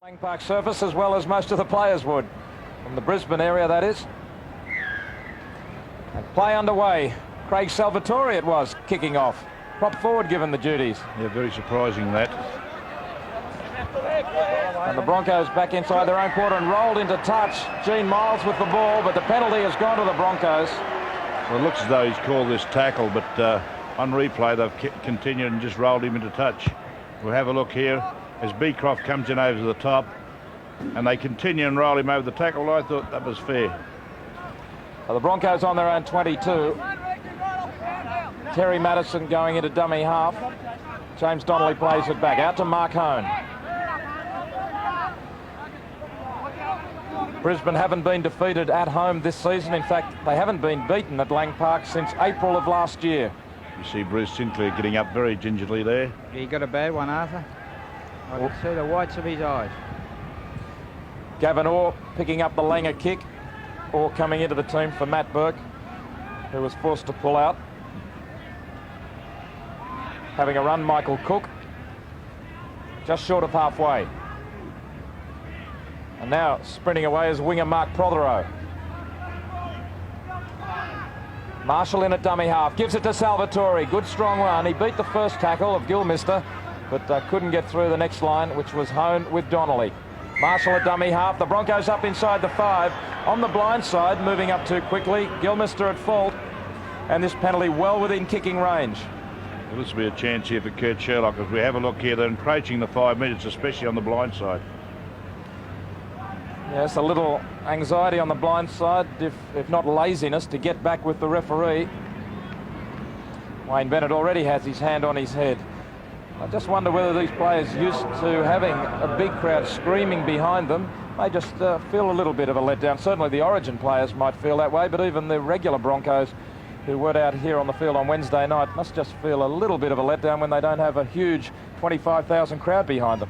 Lang Park surface as well as most of the players would. From the Brisbane area, that is. And play underway. Craig Salvatore it was, kicking off. Prop forward given the duties. Yeah, very surprising that. And the Broncos back inside their own quarter and rolled into touch. Gene Miles with the ball, but the penalty has gone to the Broncos. Well, it looks as though he's called this tackle, but on replay they've continued and just rolled him into touch. We'll have a look here as Beecroft comes in over the top, and they continue and roll him over the tackle. I thought that was fair. Well, the Broncos on their own 22. Terry Madison going into dummy half. James Donnelly plays it back out to Mark Hone. Brisbane haven't been defeated at home this season. In fact, they haven't been beaten at Lang Park since April of last year. You see Bruce Sinclair getting up very gingerly there. He got a bad one, Arthur. I can see the whites of his eyes. Gavin Orr picking up the Langer kick. Orr coming into the team for Matt Burke, who was forced to pull out. Having a run, Michael Cook. Just short of halfway. And now sprinting away is winger Mark Prothero. Marshall in at dummy half, gives it to Salvatore. Good strong run. He beat the first tackle of Gilmister, but couldn't get through the next line, which was Hone with Donnelly. Marshall at dummy half. The Broncos up inside the 5. On the blind side, moving up too quickly. Gilmister at fault. And this penalty well within kicking range. Well, this will be a chance here for Kurt Sherlock. As we have a look here, they're encroaching the 5 metres, especially on the blind side. Yes, a little anxiety on the blind side, if not laziness, to get back with the referee. Wayne Bennett already has his hand on his head. I just wonder whether these players, used to having a big crowd screaming behind them, may just feel a little bit of a letdown. Certainly the Origin players might feel that way, but even the regular Broncos who weren't out here on the field on Wednesday night must just feel a little bit of a letdown when they don't have a huge 25,000 crowd behind them.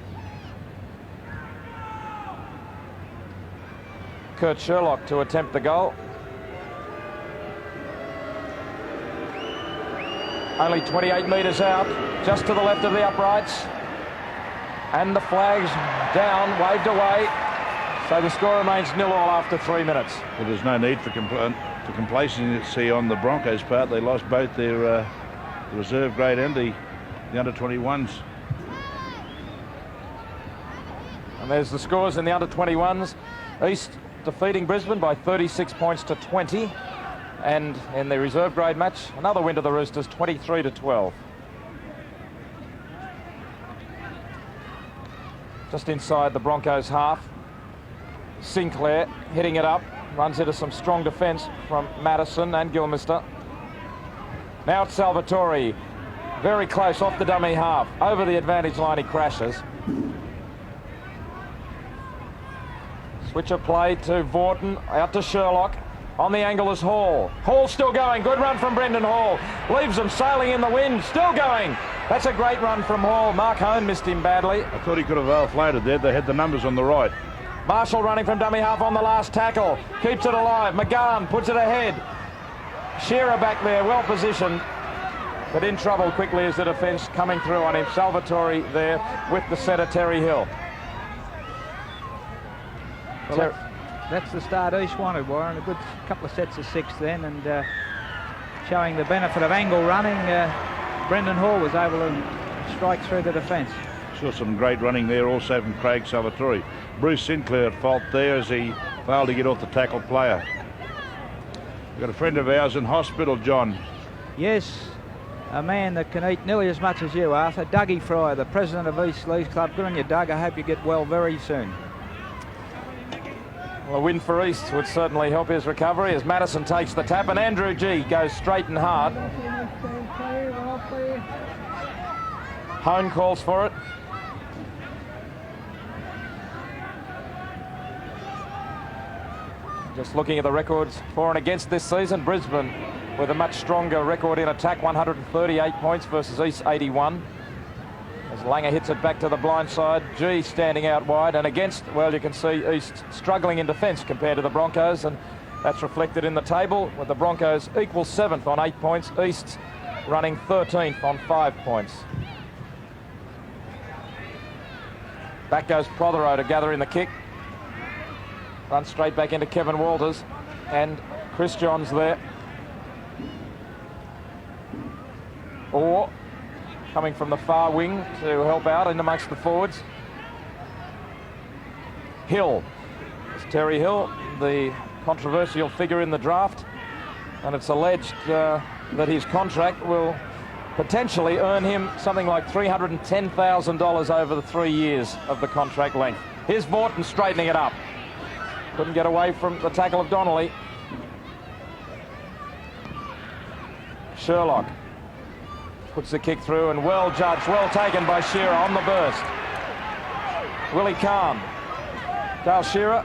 Kurt Sherlock to attempt the goal. Only 28 metres out, just to the left of the uprights. And the flag's down, waved away. So the score remains 0-0 after 3 minutes. Well, there's no need for complacency on the Broncos' part. They lost both their reserve grade and the under-21s. And there's the scores in the under-21s. East defeating Brisbane by 36 points to 20. And in the reserve grade match, another win to the Roosters, 23-12. Just inside the Broncos' half. Sinclair hitting it up, runs into some strong defence from Madison and Gilmister. Now it's Salvatore, very close off the dummy half. Over the advantage line he crashes. Switch of play to Vaughton, out to Sherlock. On the angle is Hall. Hall still going. Good run from Brendan Hall. Leaves them sailing in the wind. Still going. That's a great run from Hall. Mark Hone missed him badly. I thought he could have offloaded there. They had the numbers on the right. Marshall running from dummy half on the last tackle. Keeps it alive. McGahn puts it ahead. Shearer back there, well positioned, but in trouble quickly as the defence coming through on him. Salvatore there with the centre, Terry Hill. Well, that's the start East wanted, Warren. A good couple of sets of 6 then, and showing the benefit of angle running, Brendan Hall was able to strike through the defence. Saw some great running there also from Craig Salvatore. Bruce Sinclair at fault there as he failed to get off the tackle player. We've got a friend of ours in hospital, John. Yes, a man that can eat nearly as much as you, Arthur. Dougie Fryer, the president of East Leagues Club. Good on you, Doug. I hope you get well very soon. Well, a win for East would certainly help his recovery as Madison takes the tap and Andrew G goes straight and hard. Hone calls for it. Just looking at the records for and against this season, Brisbane with a much stronger record in attack, 138 points versus East 81. As Langer hits it back to the blind side, G standing out wide, and against, well, you can see East struggling in defence compared to the Broncos, and that's reflected in the table with the Broncos equal 7th on 8 points, East running 13th on 5 points. Back goes Prothero to gather in the kick. Runs straight back into Kevin Walters. And Chris Johns there. Or coming from the far wing to help out in amongst the forwards. Hill. It's Terry Hill, the controversial figure in the draft. And it's alleged that his contract will potentially earn him something like $310,000 over the 3 years of the contract length. Here's Vaughton straightening it up. Couldn't get away from the tackle of Donnelly. Sherlock puts the kick through, and well judged, well taken by Shearer on the burst. Willie Kahn. Dale Shearer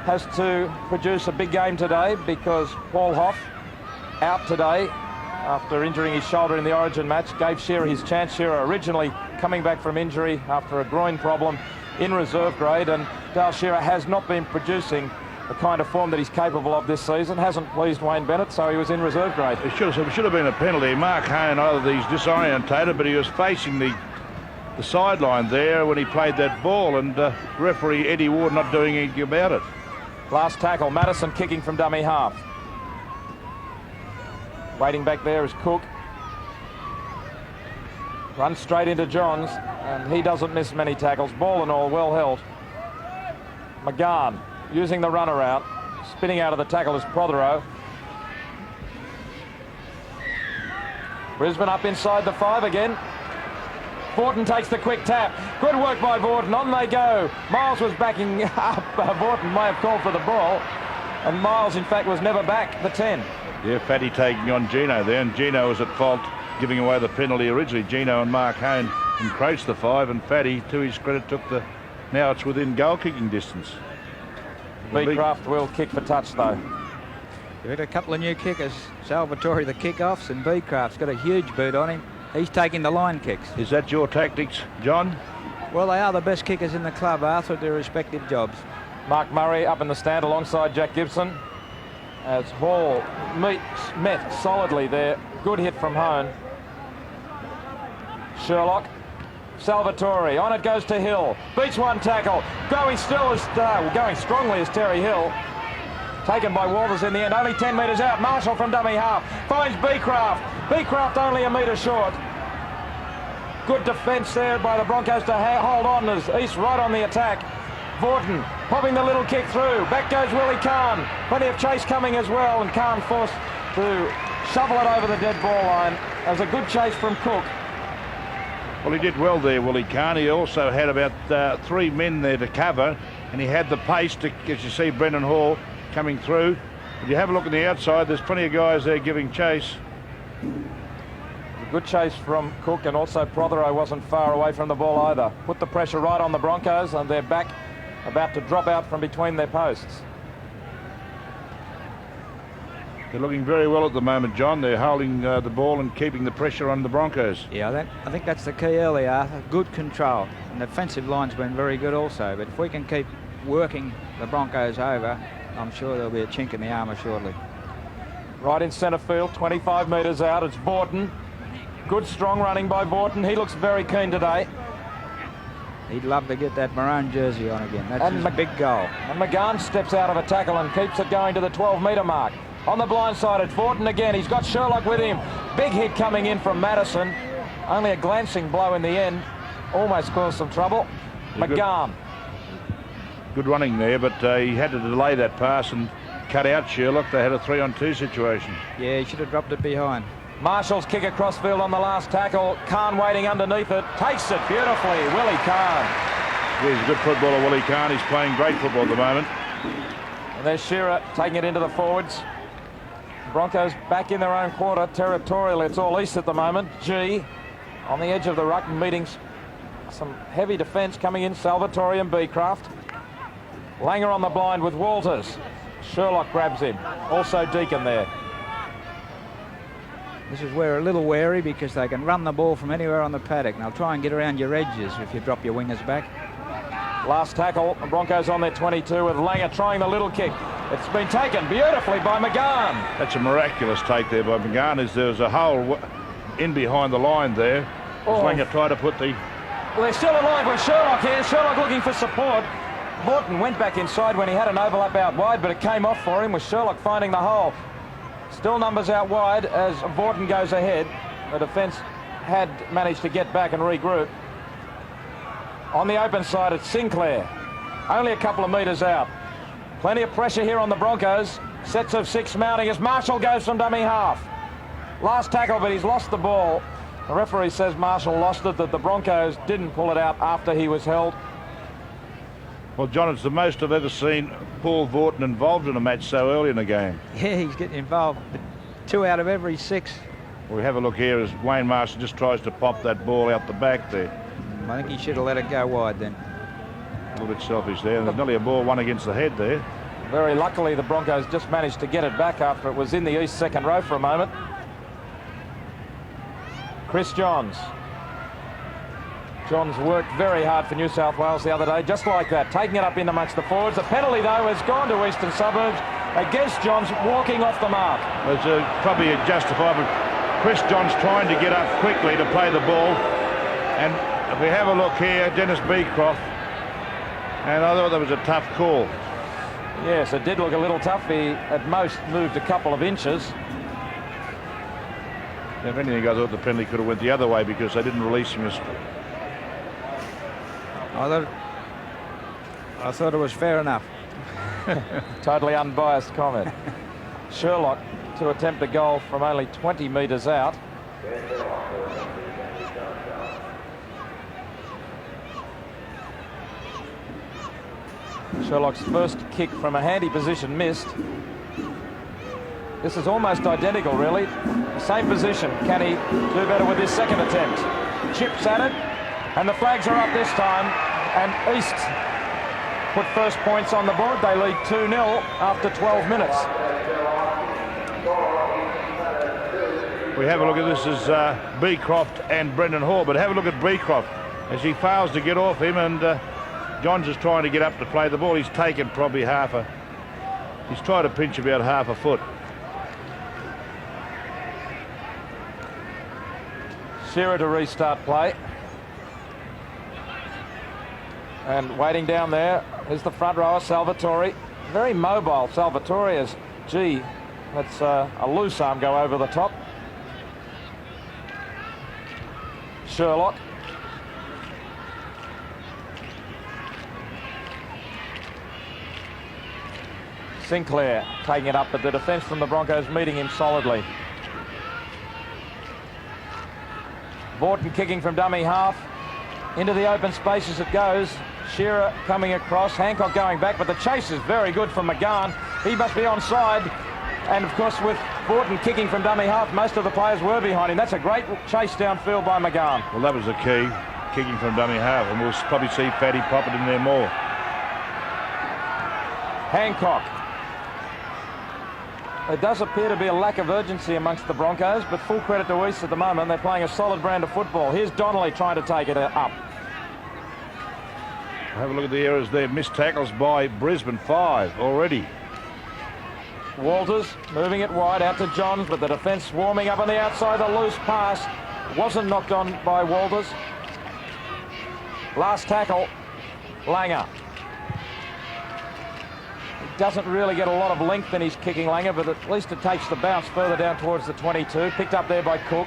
has to produce a big game today because Paul Hoff, out today after injuring his shoulder in the Origin match, gave Shearer his chance. Shearer originally coming back from injury after a groin problem in reserve grade, and Dale Shearer has not been producing the kind of form that he's capable of this season. Hasn't pleased Wayne Bennett, so he was in reserve grade. It should have been a penalty. Mark Hone, either he's disorientated, but he was facing the sideline there when he played that ball, and referee Eddie Ward not doing anything about it. Last tackle, Madison kicking from dummy half. Waiting back there is Cook. Runs straight into Johns, and he doesn't miss many tackles. Ball and all, well held. McGahn using the runaround. Spinning out of the tackle is Prothero. Brisbane up inside the 5 again. Vaughton takes the quick tap. Good work by Vaughton. On they go. Miles was backing up. Vaughton may have called for the ball, and Miles, in fact, was never back the 10. Yeah, Fatty taking on Gino there, and Gino was at fault giving away the penalty originally. Gino and Mark Hone encroached the 5, and Fatty, to his credit, took the... Now it's within goal-kicking distance. Beecraft will kick for touch, though. You've had a couple of new kickers. Salvatore the kickoffs, and Beecraft's got a huge boot on him. He's taking the line kicks. Is that your tactics, John? Well, they are the best kickers in the club, Arthur, at their respective jobs. Mark Murray up in the stand alongside Jack Gibson, as Hall met solidly there. Good hit from Hone. Sherlock. Salvatore. On it goes to Hill. Beats one tackle. Going strongly is Terry Hill. Taken by Walters in the end. Only 10 metres out. Marshall from dummy half. Finds Beecraft. Beecraft only a metre short. Good defence there by the Broncos to hold on as East right on the attack. Vaughton popping the little kick through. Back goes Willie Kahn. Plenty of chase coming as well, and Kahn forced to shovel it over the dead ball line. That was a good chase from Cook. Well, he did well there, Willie Kahn. He also had about 3 men there to cover, and he had the pace to, as you see, Brendan Hall coming through. If you have a look on the outside, there's plenty of guys there giving chase. A good chase from Cook, and also Prothero wasn't far away from the ball either. Put the pressure right on the Broncos, and they're back, about to drop out from between their posts. They're looking very well at the moment, John. They're holding the ball and keeping the pressure on the Broncos. Yeah, I think that's the key early, Arthur. Good control. And the defensive line's been very good also. But if we can keep working the Broncos over, I'm sure there'll be a chink in the armour shortly. Right in centre field, 25 metres out, it's Vaughton. Good strong running by Vaughton. He looks very keen today. He'd love to get that maroon jersey on again. That's his big goal. And McGahn steps out of a tackle and keeps it going to the 12-metre mark. On the blind side, it's Vaughton again. He's got Sherlock with him. Big hit coming in from Madison. Only a glancing blow in the end. Almost caused some trouble. McGahn. Good running there, but he had to delay that pass and cut out Sherlock. They had a 3-on-2 situation. Yeah, he should have dropped it behind. Marshall's kick across field on the last tackle. Kahn waiting underneath it. Takes it beautifully. Willie Kahn. Yeah, he's a good footballer, Willie Kahn. He's playing great football at the moment. And there's Shearer taking it into the forwards. Broncos back in their own quarter. Territorial, it's all east at the moment. G on the edge of the ruck, meeting some heavy defence coming in. Salvatore and Beecraft. Langer on the blind with Walters. Sherlock grabs him. Also Deacon there. This is where a little wary because they can run the ball from anywhere on the paddock. And they'll try and get around your edges if you drop your wingers back. Last tackle, the Broncos on their 22 with Langer trying the little kick. It's been taken beautifully by McGahn. That's a miraculous take there by McGahn. As there was a hole in behind the line there. As Langer tried to put the They're still alive with Sherlock here. Sherlock looking for support. Morton went back inside when he had an overlap out wide, but it came off for him with Sherlock finding the hole. Still numbers out wide as Vorton goes ahead. The defence had managed to get back and regroup. On the open side, it's Sinclair. Only a couple of metres out. Plenty of pressure here on the Broncos. Sets of 6 mounting as Marshall goes from dummy half. Last tackle, but he's lost the ball. The referee says Marshall lost it, that the Broncos didn't pull it out after he was held. Well, John, it's the most I've ever seen Paul Vorton involved in a match so early in the game. Yeah, he's getting involved. 2 out of every 6. We have a look here as Wayne Marshall just tries to pop that ball out the back there. I think he should have let it go wide then. A little bit selfish there. There's nearly a ball one against the head there. Very luckily, the Broncos just managed to get it back after it was in the East second row for a moment. Chris Johns. Johns worked very hard for New South Wales the other day, just like that, taking it up in amongst the forwards. The penalty, though, has gone to Eastern Suburbs against Johns, walking off the mark. It's probably justified, but Chris Johns trying to get up quickly to play the ball. And if we have a look here, Dennis Beecroft, and I thought that was a tough call. Yes, it did look a little tough. He, at most, moved a couple of inches. If anything, I thought the penalty could have went the other way because they didn't release him. I thought it was fair enough. Totally unbiased comment. Sherlock to attempt a goal from only 20 metres out. Sherlock's first kick from a handy position missed. This is almost identical, really. The same position. Can he do better with his second attempt? Chips at it, and the flags are up this time, and East put first points on the board. They lead 2-0 after 12 minutes. We have a look at this as Beecroft and Brendan Hall, but have a look at Beecroft as he fails to get off him, and Johns is trying to get up to play the ball. He's taken probably he's tried to pinch about half a foot. Shearer to restart play. And waiting down there is the front rower, Salvatore. Very mobile, Salvatore, as gee, that's a loose arm go over the top. Sherlock. Sinclair taking it up, but the defence from the Broncos meeting him solidly. Vorton kicking from dummy half. Into the open space as it goes. Shearer coming across. Hancock going back, but the chase is very good from McGahn. He must be onside. And, of course, with Vorton kicking from dummy half, most of the players were behind him. That's a great chase downfield by McGahn. Well, that was the key, kicking from dummy half, and we'll probably see Fatty pop it in there more. Hancock. There does appear to be a lack of urgency amongst the Broncos, but full credit to East at the moment. They're playing a solid brand of football. Here's Donnelly trying to take it up. Have a look at the errors there. Missed tackles by Brisbane, 5 already. Walters moving it wide out to Johns, but the defence warming up on the outside. A loose pass wasn't knocked on by Walters. Last tackle, Langer. Doesn't really get a lot of length in his kicking, Langer, but at least it takes the bounce further down towards the 22. Picked up there by Cook.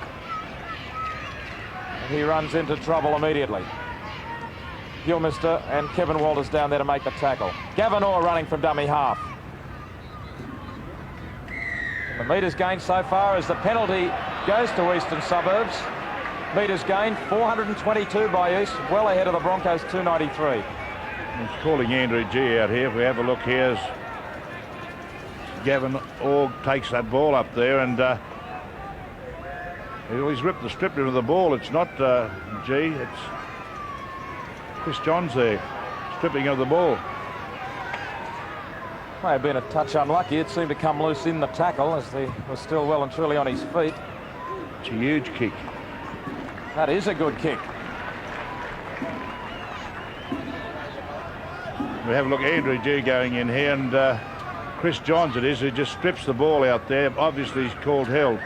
And he runs into trouble immediately. Gilmister and Kevin Walters down there to make the tackle. Gavin Orr running from dummy half. The metres gained so far as the penalty goes to Eastern Suburbs. Metres gained, 422 by East, well ahead of the Broncos, 293. He's calling Andrew G out here. If we have a look here, as Gavin Orr takes that ball up there, and he's ripped the strip into the ball. It's not G, it's Chris Johns there, stripping of the ball. May have been a touch unlucky. It seemed to come loose in the tackle as he was still well and truly on his feet. It's a huge kick. That is a good kick. We have a look at Andrew G going in here, and Chris Johns it is, who just strips the ball out there. Obviously he's called held.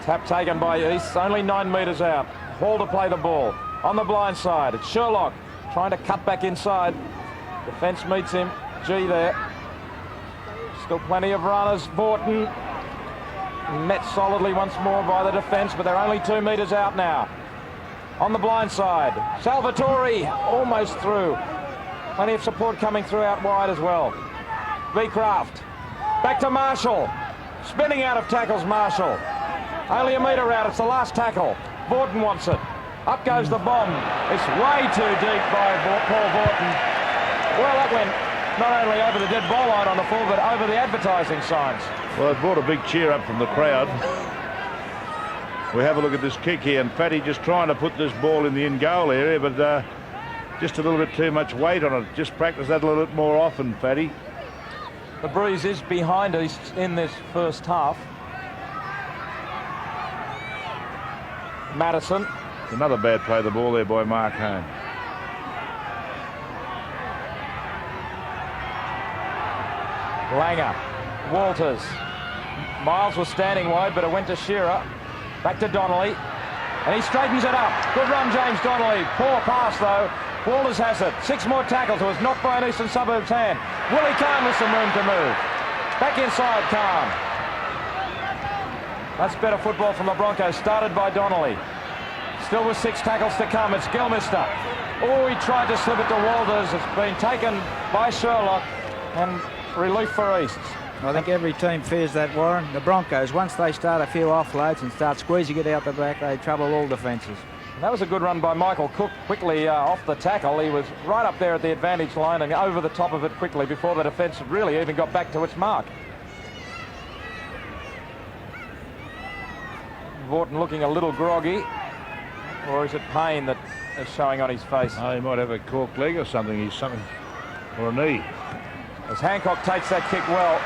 Tap taken by East, only 9 metres out. Hall to play the ball. On the blind side, it's Sherlock trying to cut back inside. Defence meets him. G there. Still plenty of runners. Vaughton met solidly once more by the defence, but they're only 2 metres out now. On the blind side, Salvatore almost through. Plenty of support coming through out wide as well. Beecraft. Back to Marshall. Spinning out of tackles, Marshall. Only a metre out. It's the last tackle. Vaughton wants it. Up goes the bomb. It's way too deep by Paul Vaughton. Well, that went not only over the dead ball line on the full, but over the advertising signs. Well, it brought a big cheer up from the crowd. We have a look at this kick here, and Fatty just trying to put this ball in the in-goal area, but just a little bit too much weight on it. Just practice that a little bit more often, Fatty. The breeze is behind us in this first half. Madison. Another bad play of the ball there by Mark Hone. Langer. Walters. Miles was standing wide, but it went to Shearer. Back to Donnelly. And he straightens it up. Good run, James Donnelly. Poor pass, though. Walters has it. 6 more tackles. It was knocked by an Eastern Suburbs hand. Willie Kahn with some room to move. Back inside, Kahn. That's better football from the Broncos. Started by Donnelly. Still with 6 tackles to come. It's Gilmister. Oh, he tried to slip it to Walters. It's been taken by Sherlock. And relief for East. I think every team fears that, Warren. The Broncos, once they start a few offloads and start squeezing it out the back, they trouble all defences. That was a good run by Michael Cook, quickly off the tackle. He was right up there at the advantage line and over the top of it quickly before the defence really even got back to its mark. Vaughton looking a little groggy, or is it pain that is showing on his face? Oh, he might have a cork leg or something. He's something, or a knee. As Hancock takes that kick well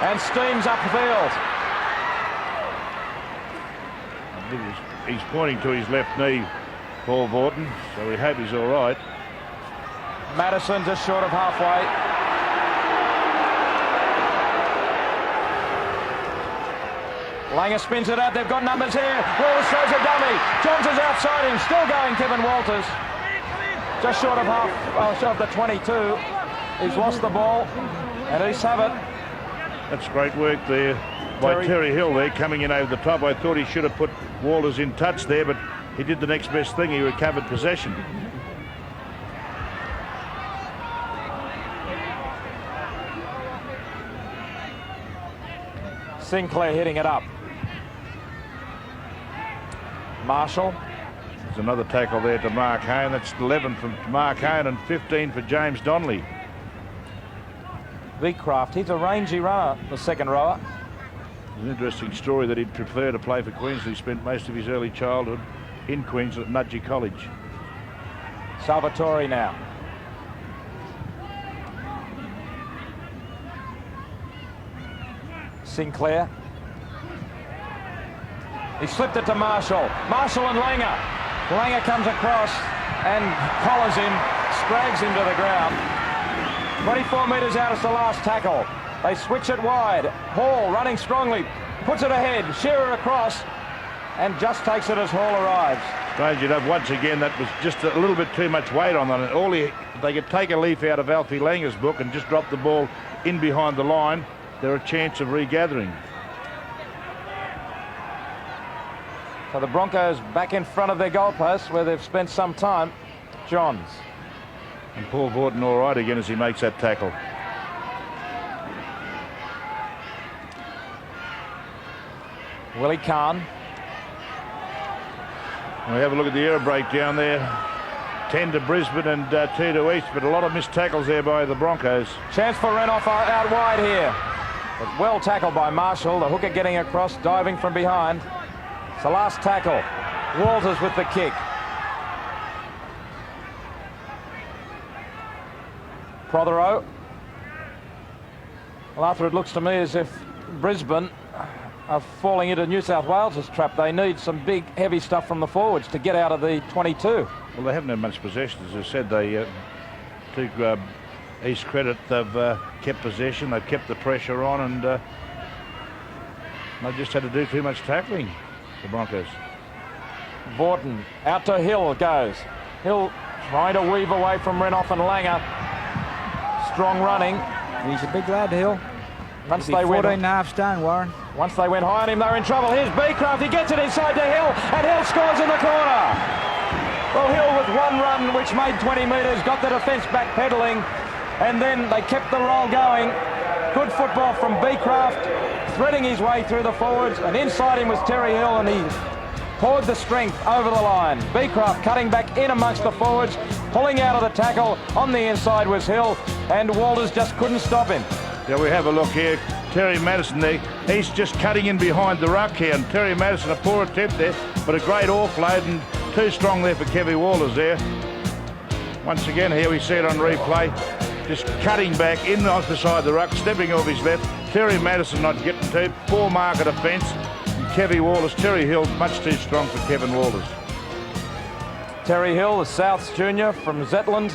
and steams upfield. He's pointing to his left knee, Paul Vaughton, so we hope he's all right. Madison just short of halfway. Langer spins it out. They've got numbers here. Walters throws a dummy. Johns is outside him. Still going, Kevin Walters. Just short of short of the 22. He's lost the ball, and East have it. That's great work there by Terry Hill there, coming in over the top. I thought he should have put Walters in touch there, but he did the next best thing. He recovered possession. Sinclair hitting it up. Marshall. There's another tackle there to Mark Hone. That's 11 from Mark Hone and 15 for James Donnelly. Beecraft, he's a rangy runner, the second rower. It's an interesting story that he'd prefer to play for Queensland. He spent most of his early childhood in Queensland at Nudgee College. Salvatore now. Sinclair. He slipped it to Marshall. Marshall and Langer. Langer comes across and collars him, scrags him to the ground. 24 metres out is the last tackle. They switch it wide. Hall running strongly, puts it ahead. Shearer across and just takes it as Hall arrives. Strange enough, once again, that was just a little bit too much weight on it. They could take a leaf out of Alfie Langer's book and just drop the ball in behind the line. They're a chance of regathering. So the Broncos back in front of their goalposts where they've spent some time. Johns. And Paul Vaughton all right again as he makes that tackle. Willie Kahn. We have a look at the error breakdown there. 10 to Brisbane and 2 to East, but a lot of missed tackles there by the Broncos. Chance for Renouf out wide here. But well tackled by Marshall. The hooker getting across, diving from behind. It's the last tackle. Walters with the kick. Prothero. Well, Arthur, it looks to me as if Brisbane are falling into New South Wales' trap. They need some big, heavy stuff from the forwards to get out of the 22. Well, they haven't had much possession. As I said, they to East credit, they've kept possession, they've kept the pressure on, and they just had to do too much tackling, the Broncos. Vorton out to Hill goes. Hill trying to weave away from Renouf and Langer. Strong running. He's a big lad, Hill. Once He'll be they went 14.5 stone, Warren. Once they went high on him, they were in trouble. Here's Beecroft. He gets it inside to Hill, and Hill scores in the corner. Well, Hill with one run, which made 20 metres, got the defence back pedalling, and then they kept the roll going. Good football from Beecroft, threading his way through the forwards, and inside him was Terry Hill, and he poured the strength over the line. Beecroft cutting back in amongst the forwards, pulling out of the tackle. On the inside was Hill, and Walters just couldn't stop him. Yeah, we have a look here. Terry Madison there, he's just cutting in behind the ruck here, and Terry Madison, a poor attempt there, but a great offload, and too strong there for Kevy Walters there. Once again, here we see it on replay, just cutting back in off the side of the ruck, stepping off his left. Terry Madison not getting to, poor mark of defence. Kevy Walters, Terry Hill, much too strong for Kevin Walters. Terry Hill, the Souths junior from Zetland,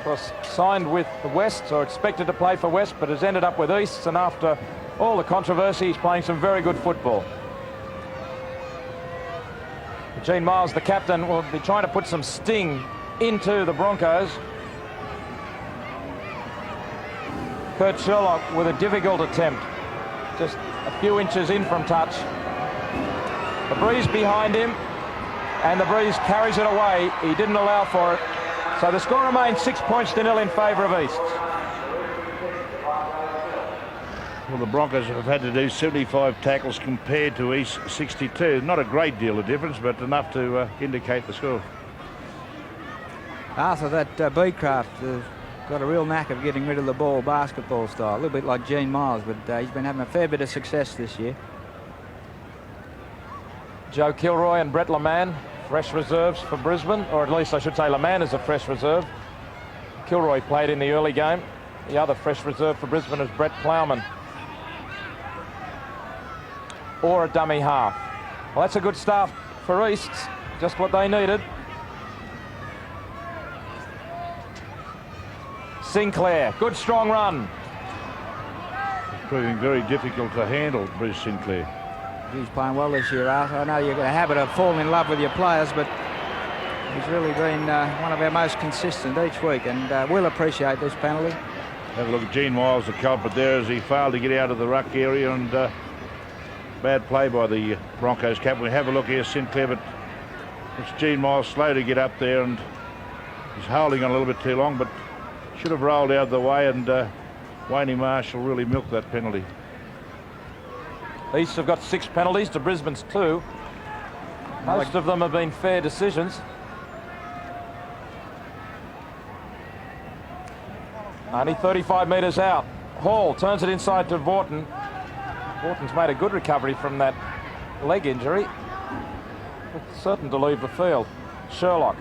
was signed with the Wests, or expected to play for West, but has ended up with Easts, and after all the controversy, he's playing some very good football. Gene Miles, the captain, will be trying to put some sting into the Broncos. Kurt Sherlock with a difficult attempt, just a few inches in from touch. The breeze behind him, and the breeze carries it away. He didn't allow for it. So the score remains 6 points to 0 in favour of East. Well, the Broncos have had to do 75 tackles compared to East 62. Not a great deal of difference, but enough to indicate the score. Arthur, that Beecroft got a real knack of getting rid of the ball basketball style, a little bit like Gene Miles, but he's been having a fair bit of success this year. Joe Kilroy and Brett Leman, fresh reserves for Brisbane, or at least I should say Leman is a fresh reserve. Kilroy played in the early game. The other fresh reserve for Brisbane is Brett Plowman. Or a dummy half. Well, that's a good start for East, just what they needed. Sinclair, good strong run. It's proving very difficult to handle, Bruce Sinclair. He's playing well this year, Arthur. I know you've got a habit of falling in love with your players, but he's really been one of our most consistent each week, and we'll appreciate this penalty. Have a look at Gene Miles, the culprit there, as he failed to get out of the ruck area, and bad play by the Broncos captain. We have a look here, Sinclair, but it's Gene Miles slow to get up there, and he's holding on a little bit too long, but should have rolled out of the way, and Wayne Marshall really milked that penalty. East have got 6 penalties to Brisbane's 2. Most of them have been fair decisions. Only 35 metres out. Hall turns it inside to Vorton. Vorton's made a good recovery from that leg injury. Certain to leave the field. Sherlock.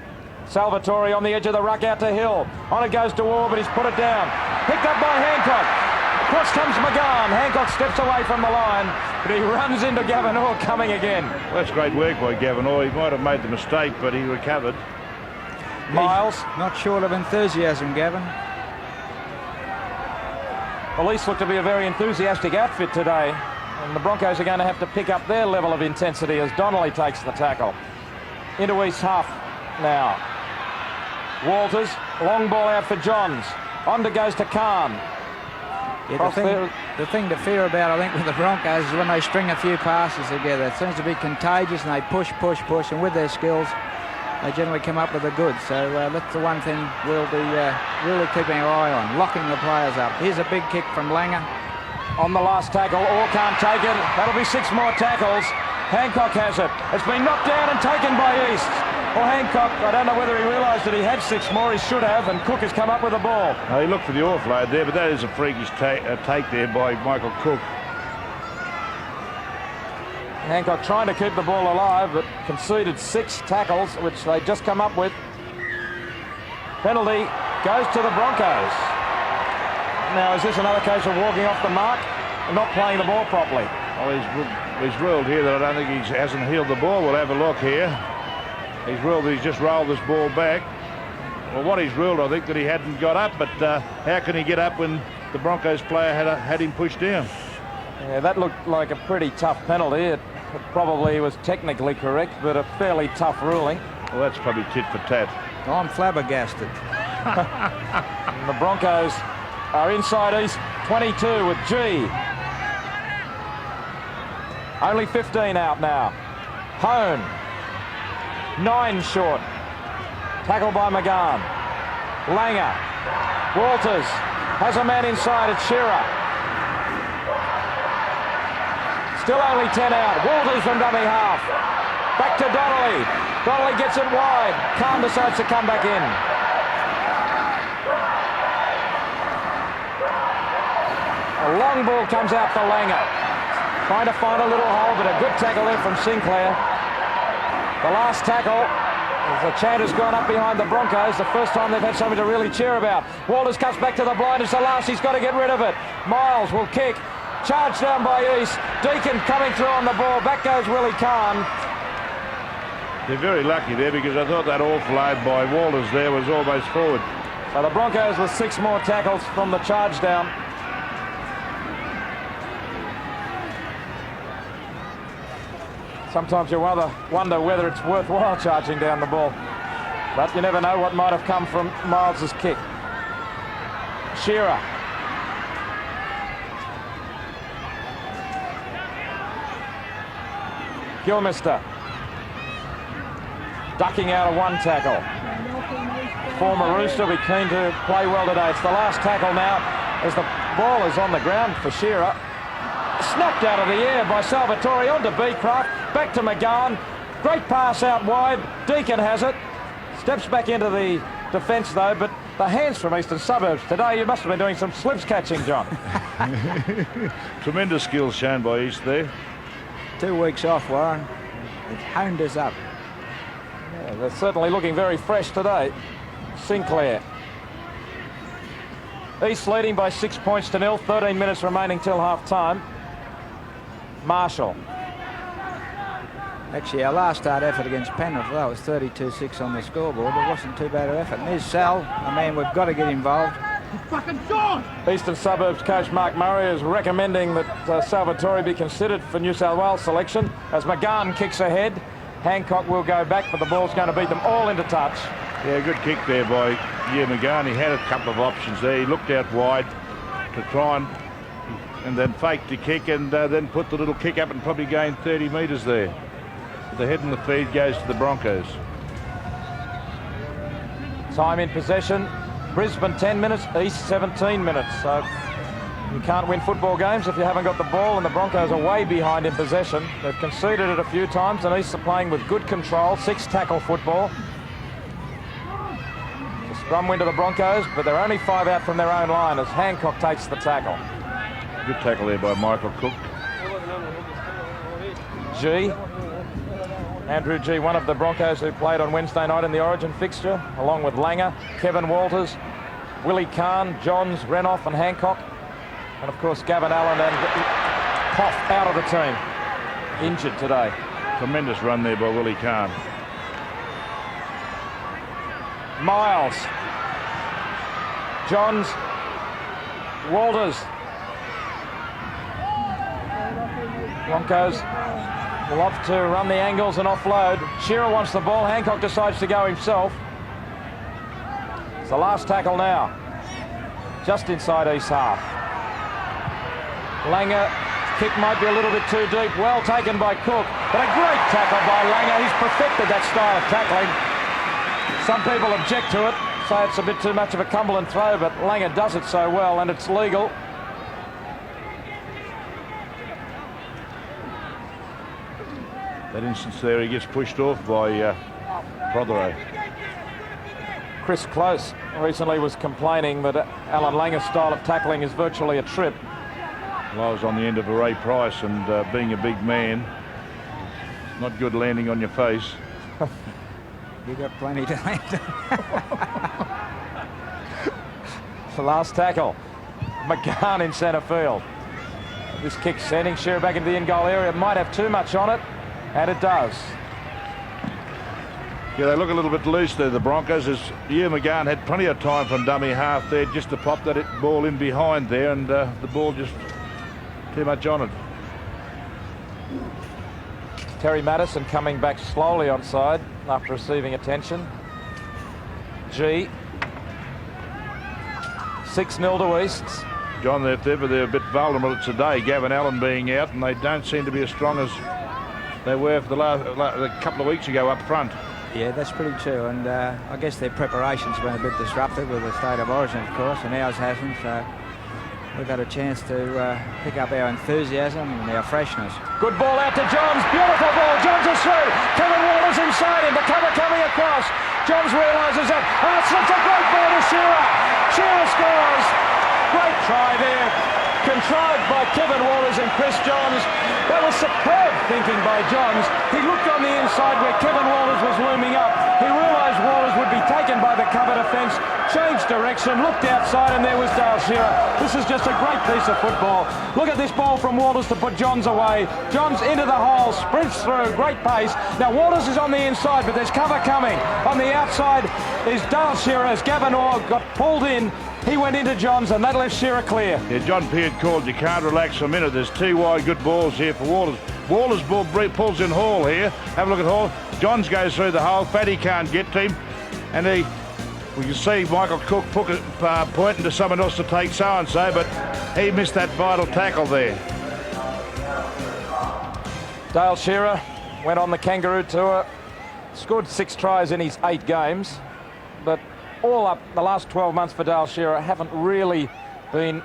Salvatore on the edge of the ruck out to Hill. On it goes to Orr, but he's put it down. Picked up by Hancock. Across comes McGowan. Hancock steps away from the line, but he runs into Gavin Orr coming again. Well, that's great work by Gavin Orr. He might have made the mistake, but he recovered. Miles. He's not short of enthusiasm, Gavin. Police look to be a very enthusiastic outfit today, and the Broncos are going to have to pick up their level of intensity as Donnelly takes the tackle. Into East half now. Walters, long ball out for Johns. On to goes to Khan. Yeah, the thing to fear about, I think, with the Broncos is when they string a few passes together. It seems to be contagious, and they push, and with their skills, they generally come up with the goods. So that's the one thing we'll be really keeping our eye on, locking the players up. Here's a big kick from Langer. On the last tackle, Orr can't take it. That'll be 6 more tackles. Hancock has it. It's been knocked down and taken by East. Well, Hancock, I don't know whether he realised that he had 6 more. He should have, and Cook has come up with the ball. He looked for the offload there, but that is a freakish take there by Michael Cook. Hancock trying to keep the ball alive, but conceded 6 tackles, which they just come up with. Penalty goes to the Broncos. Now, is this another case of walking off the mark and not playing the ball properly? Well, he's ruled here that I don't think he hasn't heeled the ball. We'll have a look here. He's ruled that he's just rolled this ball back. Well, what he's ruled, I think, that he hadn't got up, but how can he get up when the Broncos player had him pushed down? Yeah, that looked like a pretty tough penalty. It probably was technically correct, but a fairly tough ruling. Well, that's probably tit for tat. I'm flabbergasted. And the Broncos are inside East 22 with G. Only 15 out now. Hone. 9 short. Tackled by McGann. Langer. Walters has a man inside. It's Shearer. Still only 10 out. Walters from dummy half. Back to Donnelly. Donnelly gets it wide. Khan decides to come back in. A long ball comes out for Langer. Trying to find a little hole, but a good tackle there from Sinclair. The last tackle, the chant has gone up behind the Broncos. The first time they've had something to really cheer about. Walters cuts back to the blind. It's the last. He's got to get rid of it. Miles will kick. Charged down by East. Deacon coming through on the ball. Back goes Willie Khan. They're very lucky there because I thought that offload by Walters there was almost forward. So the Broncos with 6 more tackles from the charge down. Sometimes you wonder whether it's worthwhile charging down the ball. But you never know what might have come from Miles's kick. Shearer. Gilmister. Ducking out of one tackle. Former Rooster will be keen to play well today. It's the last tackle now as the ball is on the ground for Shearer. Snapped out of the air by Salvatore onto Beecroft. Back to McGann. Great pass out wide. Deacon has it. Steps back into the defence though, but the hands from Eastern Suburbs today, you must have been doing some slips catching, John. Tremendous skills shown by East there. 2 weeks off, Warren. It honed us up. Yeah, they're certainly looking very fresh today. Sinclair. East leading by 6 points to 0. 13 minutes remaining till half time. Marshall. Actually, our last start effort against Penrith, that was 32-6 on the scoreboard. It wasn't too bad an effort. And there's Sal. I mean, we've got to get involved. Eastern Suburbs coach Mark Murray is recommending that Salvatore be considered for New South Wales selection as McGann kicks ahead. Hancock will go back, but the ball's going to beat them all into touch. Yeah, good kick there by McGann. He had a couple of options there. He looked out wide to try and then faked the kick and then put the little kick up and probably gained 30 metres there. The head in the feed goes to the Broncos. Time in possession. Brisbane 10 minutes, East 17 minutes. So you can't win football games if you haven't got the ball, and the Broncos are way behind in possession. They've conceded it a few times, and East are playing with good control, 6 tackle football. The scrum win to the Broncos, but they're only 5 out from their own line as Hancock takes the tackle. Good tackle there by Michael Cook. G. Andrew G, one of the Broncos who played on Wednesday night in the Origin fixture, along with Langer, Kevin Walters, Willie Khan, Johns, Renoff and Hancock. And of course Gavin Allen and Hoff out of the team, injured today. Tremendous run there by Willie Khan. Miles, Johns, Walters. Broncos will opt to run the angles and offload. Shearer wants the ball. Hancock decides to go himself. It's the last tackle now. Just inside East half. Langer, kick might be a little bit too deep. Well taken by Cook. But a great tackle by Langer. He's perfected that style of tackling. Some people object to it, say it's a bit too much of a Cumberland throw, but Langer does it so well, and it's legal. That instance there, he gets pushed off by Prothero. Chris Close recently was complaining that Alan Langer's style of tackling is virtually a trip. Well, I was on the end of a Ray Price, and being a big man, not good landing on your face. You got plenty to land. The last tackle. McGann in centre field. This kick sending Shearer back into the in-goal area. It might have too much on it, and it does. Yeah, they look a little bit loose there, the Broncos, as McGann had plenty of time from dummy half there just to pop that ball in behind there, and the ball just too much on it. Terry Madison coming back slowly onside after receiving attention. G. 6-0 to Easts. John, if ever they're a bit vulnerable, it's today. Gavin Allen being out, and they don't seem to be as strong as they were for the couple of weeks ago up front. Yeah, that's pretty true, and I guess their preparation's been a bit disrupted with the state of origin, of course, and ours hasn't, so we've had a chance to pick up our enthusiasm and our freshness. Good ball out to Johns, beautiful ball, Johns is through, Kevin Waller's inside him, the cover coming across, Johns realises that, slips a great ball to Shearer, Shearer scores, great try there, contrived by Kevin Walters and Chris Johns. That was superb thinking by Johns. He looked on the inside where Kevin Walters was looming up. He realised Walters would be taken by the cover defence, changed direction, looked outside, and there was Dale Shearer. This is just a great piece of football. Look at this ball from Walters to put Johns away. Johns into the hole, sprints through, great pace. Now Walters is on the inside, but there's cover coming. On the outside is Dale Shearer as Gavin Orr got pulled in. He went into Johns, and that left Shearer clear. Yeah, John Peard called, you can't relax for a minute. There's 2 wide good balls here for Walters. Walters ball pulls in Hall here. Have a look at Hall. Johns goes through the hole. Fatty can't get to him. And we can see Michael Cook pointing to someone else to take so-and-so, but he missed that vital tackle there. Dale Shearer went on the Kangaroo Tour, scored 6 tries in his 8 games, but all up, the last 12 months for Dale Shearer haven't really been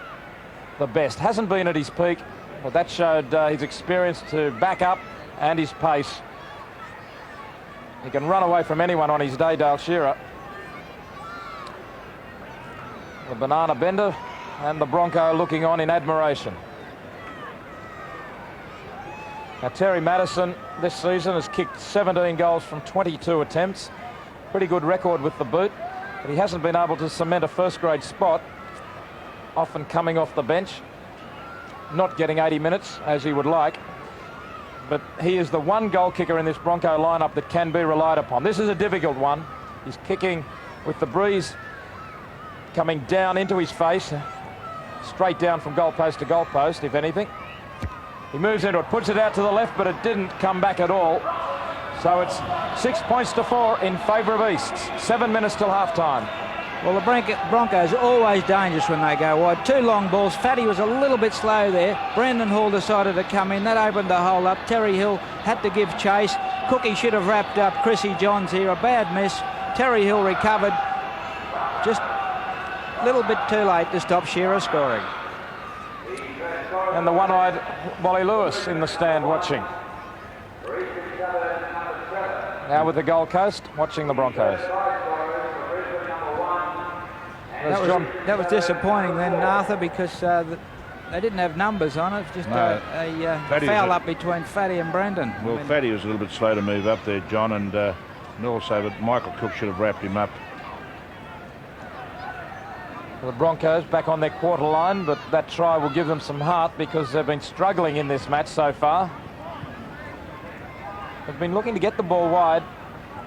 the best. Hasn't been at his peak, but that showed his experience to back up and his pace. He can run away from anyone on his day, Dale Shearer. The banana bender and the Bronco looking on in admiration. Now Terry Madison this season has kicked 17 goals from 22 attempts. Pretty good record with the boot. But he hasn't been able to cement a first-grade spot, often coming off the bench, not getting 80 minutes as he would like. But he is the one goal kicker in this Bronco lineup that can be relied upon. This is a difficult one. He's kicking with the breeze coming down into his face, straight down from goalpost to goalpost, if anything. He moves into it, puts it out to the left, but it didn't come back at all. So it's 6 points to 4 in favour of Easts. 7 minutes till half-time. Well, the Broncos are always dangerous when they go wide. 2 long balls. Fatty was a little bit slow there. Brendan Hall decided to come in. That opened the hole up. Terry Hill had to give chase. Cookie should have wrapped up Chrissy Johns here. A bad miss. Terry Hill recovered. Just a little bit too late to stop Shearer scoring. And the one-eyed Wally Lewis in the stand watching. Now with the Gold Coast, watching the Broncos. That was disappointing then, Arthur, because they didn't have numbers on it. It was just a foul up between Fatty and Brendan. Well, Fatty was a little bit slow to move up there, John, and also but Michael Cook should have wrapped him up. The Broncos back on their quarter line, but that try will give them some heart because they've been struggling in this match so far. They've been looking to get the ball wide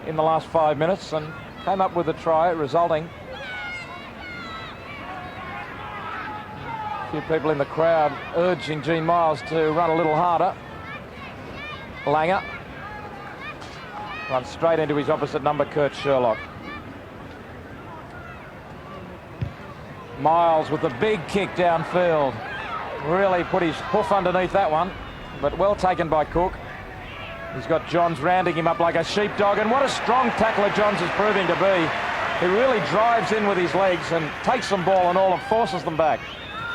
in the last 5 minutes and came up with a try, resulting. A few people in the crowd urging Gene Miles to run a little harder. Langer runs straight into his opposite number, Kurt Sherlock. Miles with the big kick downfield. Really put his hoof underneath that one, but well taken by Cook. He's got Johns rounding him up like a sheepdog, and what a strong tackler Johns is proving to be. He really drives in with his legs and takes them ball and all and forces them back.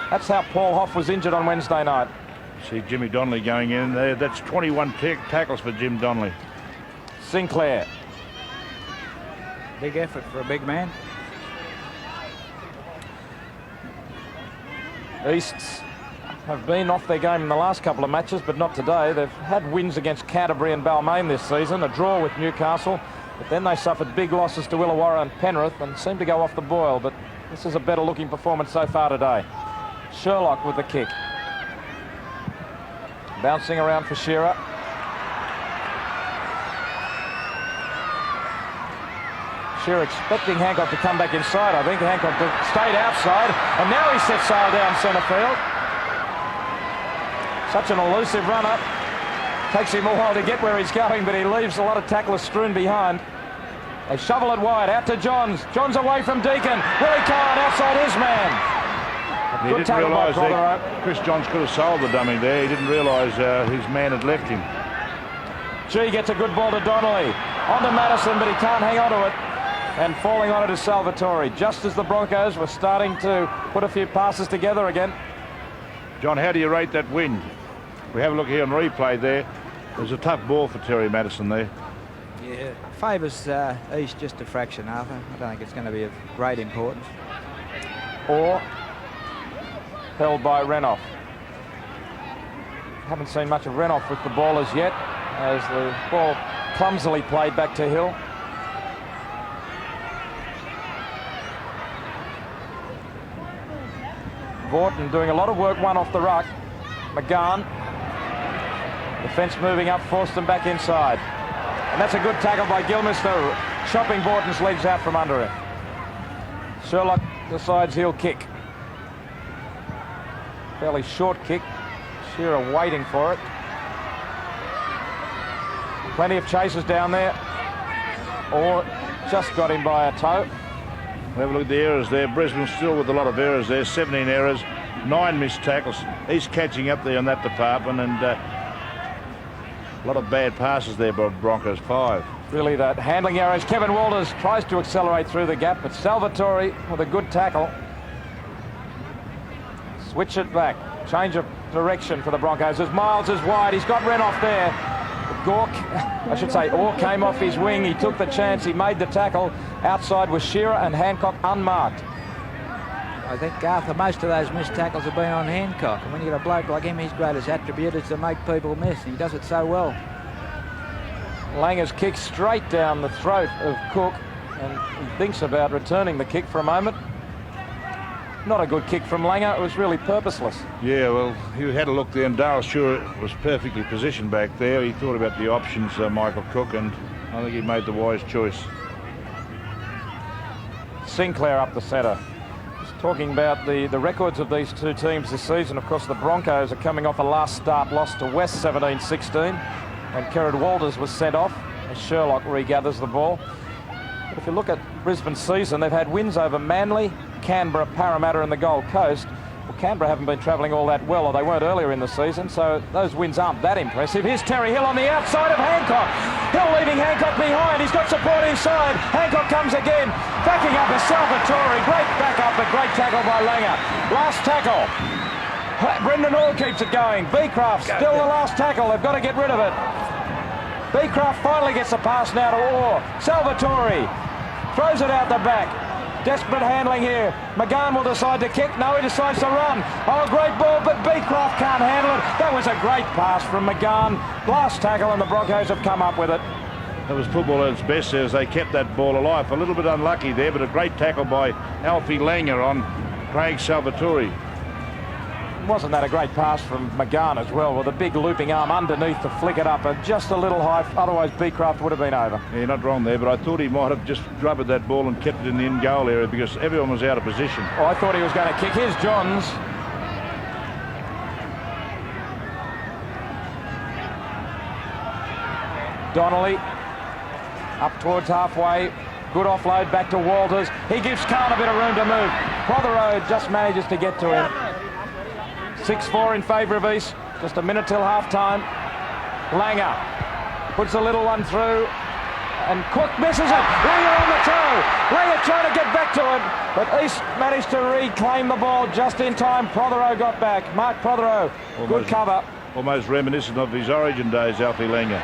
That's how Paul Hoff was injured on Wednesday night. See Jimmy Donnelly going in there. That's 21 tackles for Jim Donnelly. Sinclair. Big effort for a big man. Easts have been off their game in the last couple of matches, but not today. They've had wins against Canterbury and Balmain this season, a draw with Newcastle, but then they suffered big losses to Illawarra and Penrith and seemed to go off the boil, but this is a better looking performance so far today. Sherlock with the kick. Bouncing around for Shearer. Shearer expecting Hancock to come back inside. I think Hancock stayed outside, and now he sets sail down centre field. Such an elusive run-up. Takes him a while to get where he's going, but he leaves a lot of tacklers strewn behind. They shovel it wide, out to Johns. Johns away from Deacon. Willie Kine outside his man. He didn't realise that Chris Johns could have sold the dummy there. He didn't realise his man had left him. G gets a good ball to Donnelly. On to Madison, but he can't hang on to it. And falling on it is Salvatore, just as the Broncos were starting to put a few passes together again. John, how do you rate that wind? We have a look here on replay there. It was a tough ball for Terry Madison there. Yeah, favours East just a fraction, Arthur. I don't think it's going to be of great importance. Or held by Renoff. Haven't seen much of Renoff with the ball as yet, as the ball clumsily played back to Hill. Vorton doing a lot of work, one off the ruck. McGann. Defence moving up, forced them back inside. And that's a good tackle by Gilmister, chopping Vorton's legs out from under him. Sherlock decides he'll kick. Fairly short kick. Shearer waiting for it. Plenty of chases down there. Or just got him by a toe. We'll have a look at the errors there. Brisbane still with a lot of errors there. 17 errors, 9 missed tackles. He's catching up there in that department, and a lot of bad passes there by Broncos. 5. Really that handling errors. Kevin Walters tries to accelerate through the gap, but Salvatore with a good tackle. Switch it back. Change of direction for the Broncos. As Miles is wide, he's got Renoff there. Orr came off his wing. He took the chance. He made the tackle. Outside was Shearer and Hancock unmarked. I think, Arthur, most of those missed tackles have been on Hancock. And when you get a bloke like him, his greatest attribute is to make people miss. And he does it so well. Langer's kick straight down the throat of Cook. And he thinks about returning the kick for a moment. Not a good kick from Langer. It was really purposeless. Yeah, well, he had a look there, and Darryl Stewart was perfectly positioned back there. He thought about the options, Michael Cook, and I think he made the wise choice. Sinclair up the centre. Just talking about the records of these two teams this season. Of course, the Broncos are coming off a last start loss to West 17-16 when Kerrod Walters was sent off as Sherlock regathers the ball. But if you look at Brisbane's season, they've had wins over Manly, Canberra, Parramatta and the Gold Coast. Well, Canberra haven't been travelling all that well, or they weren't earlier in the season, so those wins aren't that impressive. Here's Terry Hill on the outside of Hancock. Hill leaving Hancock behind. He's got support inside. Hancock comes again. Backing up is Salvatore. Great back up, but great tackle by Langer. Last tackle. Brendan Hall keeps it going. Beecroft still the last tackle. They've got to get rid of it. Beecroft finally gets the pass now to Orr. Salvatore throws it out the back. Desperate handling here. McGann will decide to kick. No, he decides to run. Oh, great ball, but Beecroft can't handle it. That was a great pass from McGann. Last tackle, and the Broncos have come up with it. That was football at its best as they kept that ball alive. A little bit unlucky there, but a great tackle by Alfie Langer on Craig Salvatore. Wasn't that a great pass from McGann as well, with a big looping arm underneath to flick it up, and just a little high, otherwise Beecroft would have been over. Yeah, not wrong there, but I thought he might have just drubbed that ball and kept it in the in-goal area because everyone was out of position. Oh, I thought he was going to kick. Here's Johns. Donnelly up towards halfway. Good offload back to Walters. He gives Khan a bit of room to move. Prothero just manages to get to him. 6-4 in favour of East. Just a minute till half-time. Langer puts a little one through, and Cook misses it. Langer on the toe. Langer trying to get back to it, but East managed to reclaim the ball just in time. Prothero got back. Mark Prothero, good cover. Almost reminiscent of his Origin days, Alfie Langer.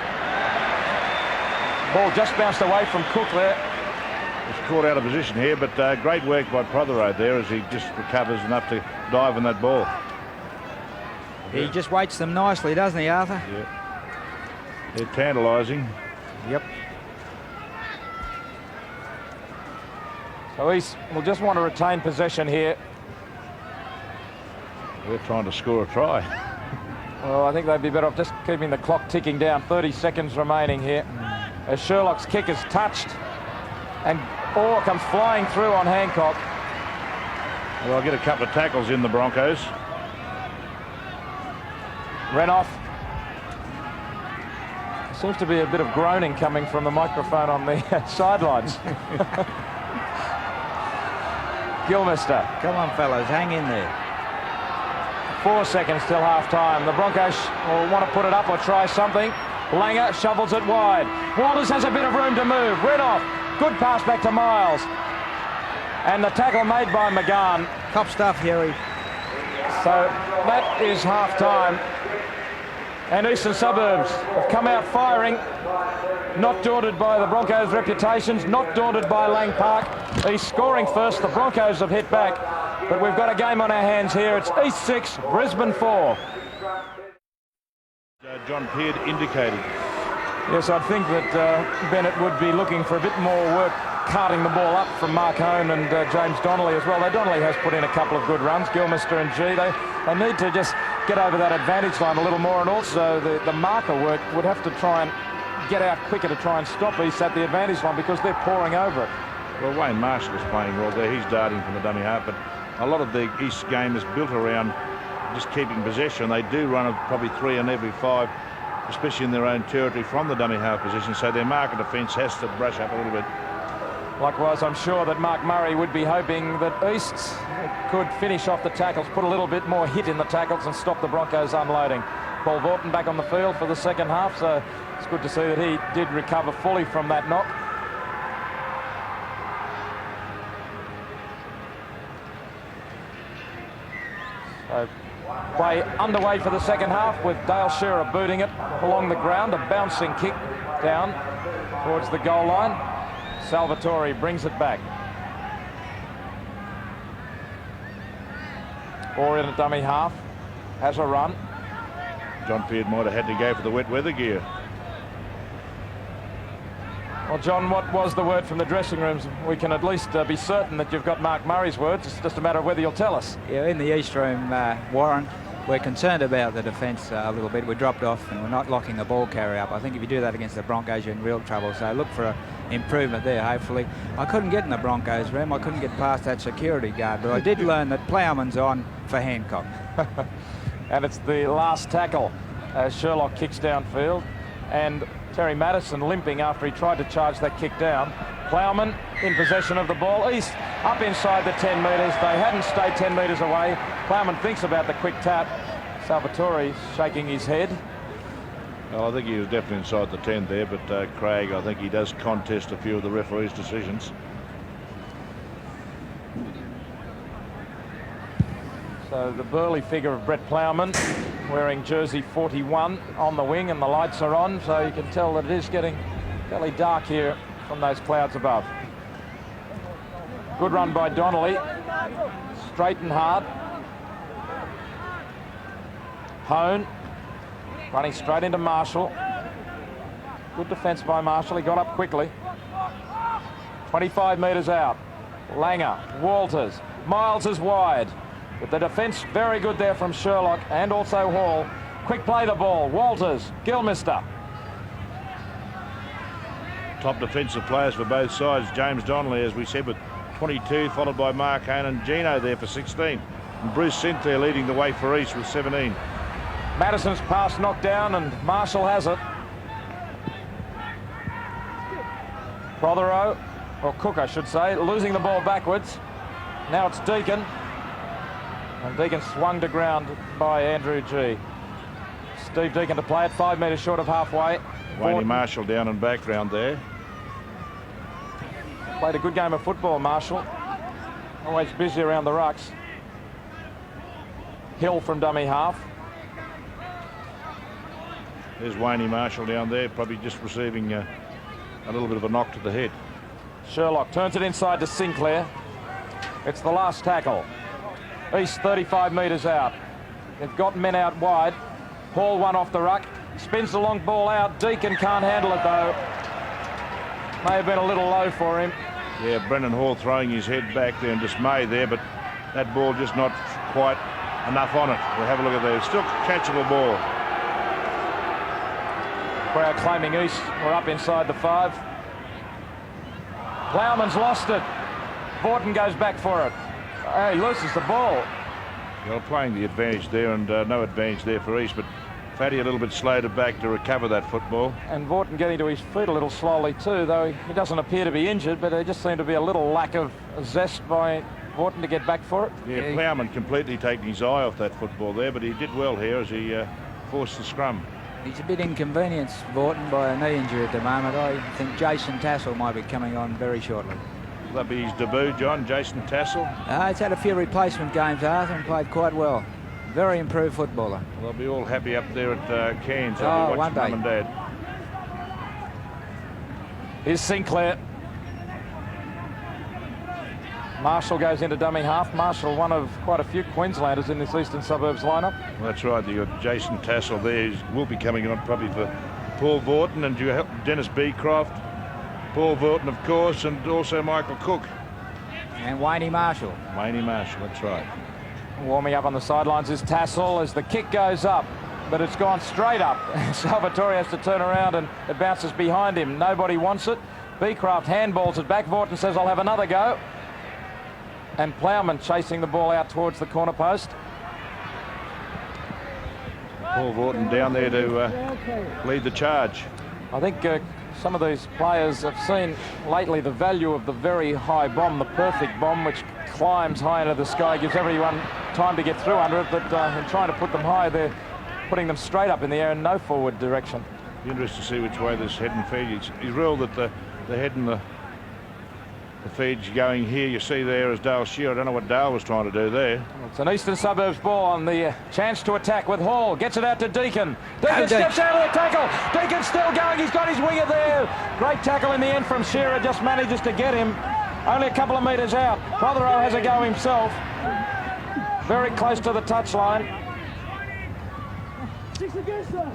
Ball just bounced away from Cook there. Was caught out of position here, but great work by Prothero there as he just recovers enough to dive on that ball. He just waits them nicely, doesn't he, Arthur? Yeah. They're tantalising. Yep. So East will just want to retain possession here. We're trying to score a try. Well, I think they'd be better off just keeping the clock ticking down. 30 seconds remaining here. As Sherlock's kick is touched, and Orr comes flying through on Hancock. Well, I'll get a couple of tackles in the Broncos. Renoff Seems to be a bit of groaning coming from the microphone on the sidelines. Gilmister. Come on, fellas, hang in there. 4 seconds till half-time. The Broncos will want to put it up or try something. Langer shovels it wide. Walters has a bit of room to move. Renoff. Good pass back to Miles. And the tackle made by McGann. Top stuff, Huey. So that is half-time. And Eastern Suburbs have come out firing. Not daunted by the Broncos' reputations. Not daunted by Lang Park. He's scoring first. The Broncos have hit back. But we've got a game on our hands here. It's East 6, Brisbane 4. John Peard indicated. Yes, I think that Bennett would be looking for a bit more work carting the ball up from Mark Hone and James Donnelly as well. Though Donnelly has put in a couple of good runs, Gilmister and G. They need to just get over that advantage line a little more, and also the marker work would have to try and get out quicker to try and stop East at the advantage line because they're pouring over it. Well, Wayne Marshall is playing well there. He's darting from the dummy half, but a lot of the East game is built around just keeping possession. They do run probably 3 in every 5, especially in their own territory from the dummy half position, so their marker defence has to brush up a little bit. Likewise, I'm sure that Mark Murray would be hoping that East could finish off the tackles, put a little bit more hit in the tackles and stop the Broncos unloading. Paul Vorton back on the field for the second half, so it's good to see that he did recover fully from that knock. So play underway for the second half with Dale Shearer booting it along the ground. A bouncing kick down towards the goal line. Salvatore brings it back. Or in a dummy half. Has a run. John Peard might have had to go for the wet weather gear. Well, John, what was the word from the dressing rooms? We can at least be certain that you've got Mark Murray's words. It's just a matter of whether you'll tell us. Yeah, in the East room, Warren, we're concerned about the defence a little bit. We dropped off and we're not locking the ball carrier up. I think if you do that against the Broncos, you're in real trouble. So look for an improvement there, hopefully. I couldn't get in the Broncos room. I couldn't get past that security guard, but I did learn that Plowman's on for Hancock. And it's the last tackle as Sherlock kicks downfield. And Terry Madison limping after he tried to charge that kick down. Plowman in possession of the ball. East up inside the 10 metres. They hadn't stayed 10 metres away. Plowman thinks about the quick tap. Salvatore shaking his head. Well, I think he was definitely inside the 10 there, but Craig, I think he does contest a few of the referee's decisions. So the burly figure of Brett Plowman wearing jersey 41 on the wing, and the lights are on, so you can tell that it is getting fairly dark here from those clouds above. Good run by Donnelly. Straight and hard. Hone running straight into Marshall. Good defence by Marshall. He got up quickly. 25 metres out. Langer, Walters, Miles is wide. But the defence very good there from Sherlock and also Hall. Quick play the ball. Walters, Gilmister. Top defensive players for both sides. James Donnelly, as we said, with 22, followed by Mark Hone and Gino there for 16. And Bruce Sinclair leading the way for East with 17. Madison's pass knocked down and Marshall has it. Prothero, or Cook I should say, losing the ball backwards. Now it's Deacon. And Deacon swung to ground by Andrew G. Steve Deacon to play it 5 metres short of halfway. Wayne Marshall down in background there. Played a good game of football, Marshall. Always busy around the rucks. Hill from dummy half. There's Wayne Marshall down there, probably just receiving a little bit of a knock to the head. Sherlock turns it inside to Sinclair. It's the last tackle. East 35 metres out. They've got men out wide. Hall one off the ruck. Spins the long ball out. Deacon can't handle it though. May have been a little low for him. Yeah, Brendan Hall throwing his head back there in dismay there, but that ball just not quite enough on it. We'll have a look at that. Still catchable ball. Crowd claiming East were up inside the 5. Plowman's lost it. Vorton goes back for it. He loses the ball. Well, playing the advantage there, and no advantage there for East, but Fatty a little bit slow to back to recover that football. And Vaughton getting to his feet a little slowly too, though he doesn't appear to be injured, but there just seemed to be a little lack of zest by Vaughton to get back for it. Yeah, Plowman completely taking his eye off that football there, but he did well here as he forced the scrum. He's a bit inconvenienced, Vaughton, by a knee injury at the moment. I think Jason Tassel might be coming on very shortly. Will that be his debut, John, Jason Tassel? He's had a few replacement games, Arthur, and played quite well. Very improved footballer. Well, they'll be all happy up there at Cairns. They'll be one watching day. Mum and Dad. Here's Sinclair. Marshall goes into dummy half. Marshall, one of quite a few Queenslanders in this Eastern Suburbs lineup. Well, that's right. You've got Jason Tassel there. He will be coming on probably for Paul Vaughton and Dennis Beecroft. Paul Vaughton, of course, and also Michael Cook. And Wayne Marshall. Wayne Marshall, that's right. Warming up on the sidelines is Tassel as the kick goes up, but it's gone straight up. Salvatore has to turn around and it bounces behind him. Nobody wants it. Beecroft handballs it back. Vaughton says, I'll have another go. And Plowman chasing the ball out towards the corner post. Paul Vaughton down there to lead the charge. I think some of these players have seen lately the value of the very high bomb, the perfect bomb, which climbs high into the sky, gives everyone time to get through under it, but in trying to put them high, they're putting them straight up in the air in no forward direction. Be interesting to see which way this head and feed. He's ruled that the head and the feed's going here. You see there is Dale Shearer. I don't know what Dale was trying to do there. It's an Eastern Suburbs ball on the chance to attack with Hall. Gets it out to Deacon. Deacon steps out of the tackle. Deacon's still going. He's got his winger there. Great tackle in the end from Shearer. Just manages to get him. Only a couple of metres out. Prothero has a go himself. Very close to the touchline.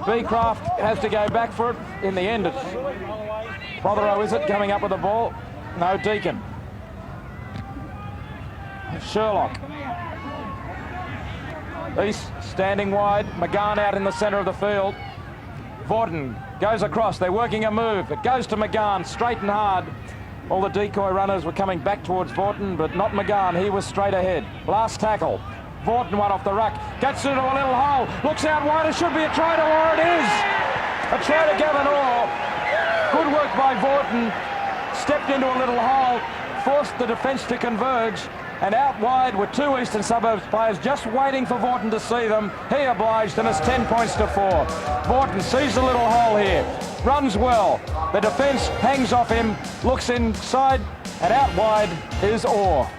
Beecroft has to go back for it. In the end, it's Prothero, is it, coming up with the ball? No, Deacon. Sherlock. East standing wide. McGahn out in the centre of the field. Vaughton goes across. They're working a move. It goes to McGahn straight and hard. All the decoy runners were coming back towards Vaughton, but not McGahn. He was straight ahead. Last tackle. Vaughton one off the ruck. Gets into a little hole. Looks out wide. It should be a try to Orr. It is. A try to Gavin Orr. Good work by Vaughton. Stepped into a little hole, forced the defence to converge, and out wide were two Eastern Suburbs players just waiting for Vaughton to see them. He obliged, and it's 10 points to 4. Vaughton sees the little hole here, runs well. The defence hangs off him, looks inside, and out wide is Orr.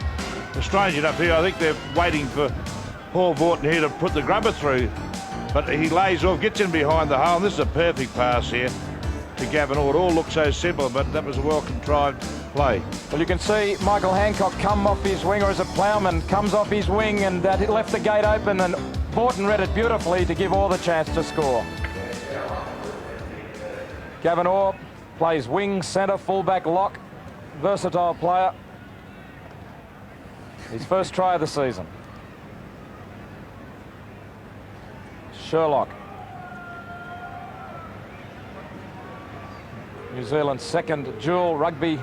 Well, strange enough here, I think they're waiting for Paul Vaughton here to put the grubber through, but he lays off, gets in behind the hole, and this is a perfect pass here to Gavin Orr. It all looks so simple, but that was a well-contrived play. Well, you can see Michael Hancock come off his wing, or as a Plowman comes off his wing, and that left the gate open, and Vaughton read it beautifully to give Orr the chance to score. Gavin Orr plays wing, centre, fullback, lock. Versatile player. His first try of the season. Sherlock. New Zealand's second dual rugby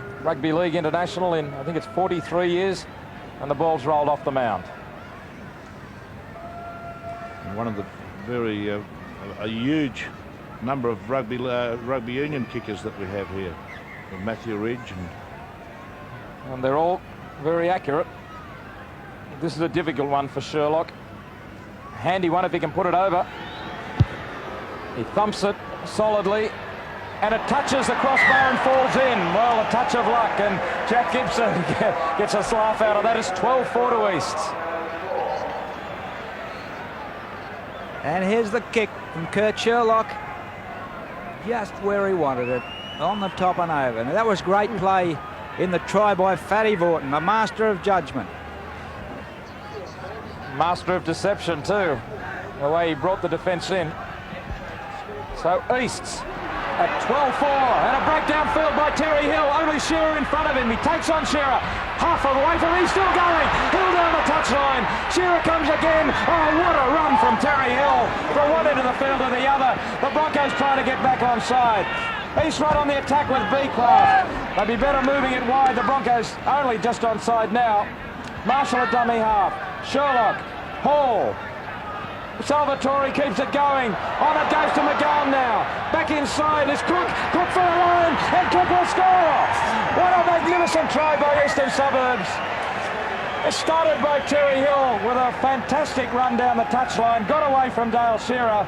league international in, I think it's 43 years, and the ball's rolled off the mound. One of the very a huge number of rugby union kickers that we have here, Matthew Ridge, and they're all very accurate. This is a difficult one for Sherlock. Handy one if he can put it over. He thumps it solidly, and it touches the crossbar and falls in. Well, a touch of luck, and Jack Gibson gets a laugh out of that. It's 12-4 to East. And here's the kick from Kurt Sherlock, just where he wanted it, on the top and over. Now, that was great play in the try by Fatty Vaughton, a master of judgment. Master of deception too, the way he brought the defence in. So East's at 12-4, and a breakdown field by Terry Hill. Only Shearer in front of him. He takes on Shearer. Half of away from him. He's still going. Hill down the touchline. Shearer comes again. Oh, what a run from Terry Hill. From one end of the field to the other. The Broncos trying to get back onside. East right on the attack with Beecroft. They'd be better moving it wide. The Broncos only just onside now. Marshall at dummy half. Sherlock. Hall. Salvatore keeps it going. On it goes to McGowan now. Back inside is Cook. Cook for the line, and Cook will score. What a magnificent try by Eastern Suburbs. It started by Terry Hill with a fantastic run down the touchline, got away from Dale Shearer,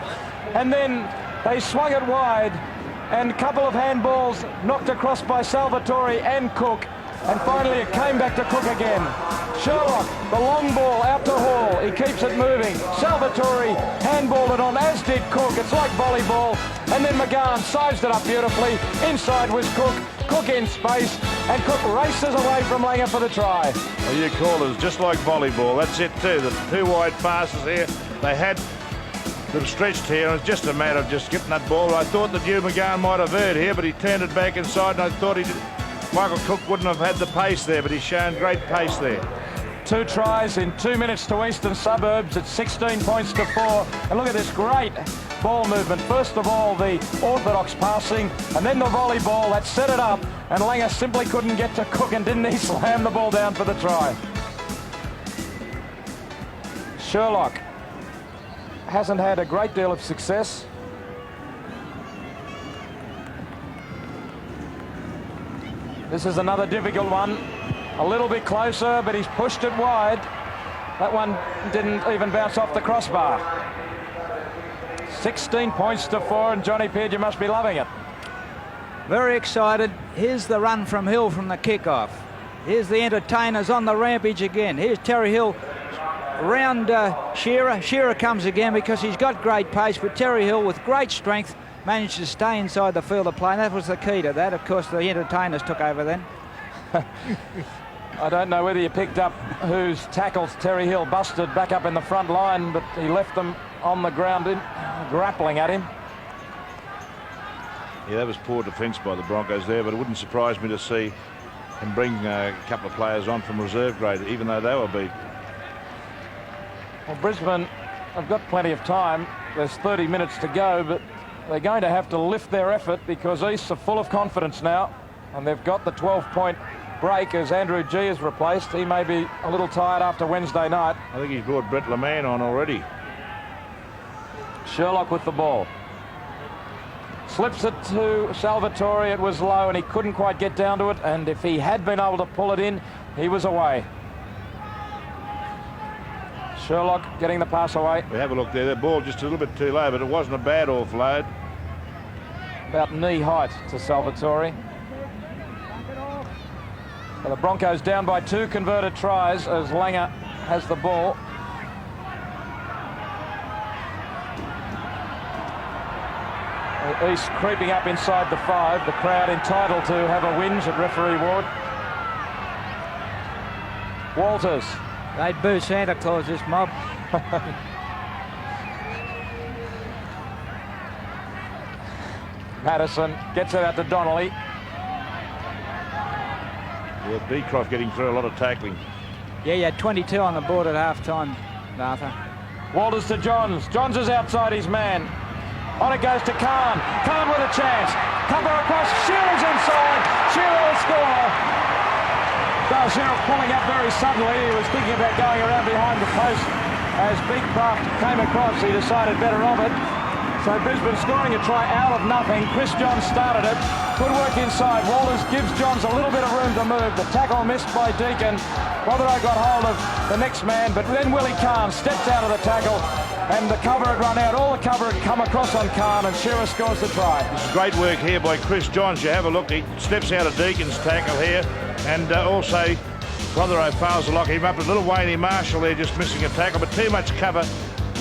and then they swung it wide, and a couple of handballs knocked across by Salvatore and Cook, and finally it came back to Cook again. Sherlock, the long ball out to Hall, he keeps it moving. Salvatore handballed it on, as did Cook. It's like volleyball, and then McGowan sized it up beautifully. Inside was Cook. Cook in space, and Cook races away from Langer for the try. Well, you call it just like volleyball. That's it too. The two wide passes here. They had them stretched here, and it's just a matter of just getting that ball. I thought that Hugh McGowan might have erred here, but he turned it back inside, and I thought Michael Cook wouldn't have had the pace there, but he's shown great pace there. 2 tries in 2 minutes to Eastern Suburbs. It's 16 points to 4. And look at this great ball movement. First of all, the orthodox passing, and then the volleyball that set it up, and Langer simply couldn't get to Cook, and didn't he slam the ball down for the try. Sherlock hasn't had a great deal of success. This is another difficult one. A little bit closer, but he's pushed it wide. That one didn't even bounce off the crossbar. 16 points to 4, and Johnny Peard, you must be loving it. Very excited. Here's the run from Hill from the kickoff. Here's the entertainers on the rampage again. Here's Terry Hill round Shearer. Shearer comes again because he's got great pace, but Terry Hill with great strength managed to stay inside the field of play, and that was the key to that. Of course, the entertainers took over then. I don't know whether you picked up whose tackles Terry Hill busted back up in the front line, but he left them on the ground grappling at him. Yeah, that was poor defence by the Broncos there, but it wouldn't surprise me to see him bring a couple of players on from reserve grade, even though they were beat. Well, Brisbane have got plenty of time. There's 30 minutes to go, but they're going to have to lift their effort, because East are full of confidence now, and they've got the 12-point break as Andrew G is replaced. He may be a little tired after Wednesday night. I think he's brought Brett LeMan on already. Sherlock with the ball. Slips it to Salvatore. It was low, and he couldn't quite get down to it, and if he had been able to pull it in, he was away. Sherlock getting the pass away. We have a look there. The ball just a little bit too low, but it wasn't a bad offload. About knee height to Salvatore. So the Broncos down by 2 converted tries as Langer has the ball. East creeping up inside the 5. The crowd entitled to have a whinge at referee Ward. Walters. They'd boo Santa Claus, this mob. Madison gets it out to Donnelly. Yeah, Beecroft getting through a lot of tackling. Yeah, you had 22 on the board at half-time, Arthur. Walters to Johns. Johns is outside his man. On it goes to Khan. Khan with a chance. Cover across. Shearer's inside. Shearer will score. Dale Shearer pulling up very suddenly. He was thinking about going around behind the post. As Beecroft came across, he decided better of it. So Brisbane scoring a try out of nothing. Chris Johns started it. Good work inside. Walters gives Johns a little bit of room to move. The tackle missed by Deacon. Rotheray got hold of the next man, but then Willie Kahn steps out of the tackle, and the cover had run out. All the cover had come across on Kahn, and Shearer scores the try. This is great work here by Chris Johns. You have a look. He steps out of Deacon's tackle here, and also Rotheray fails to lock him up. A little Wayne Marshall there just missing a tackle, but too much cover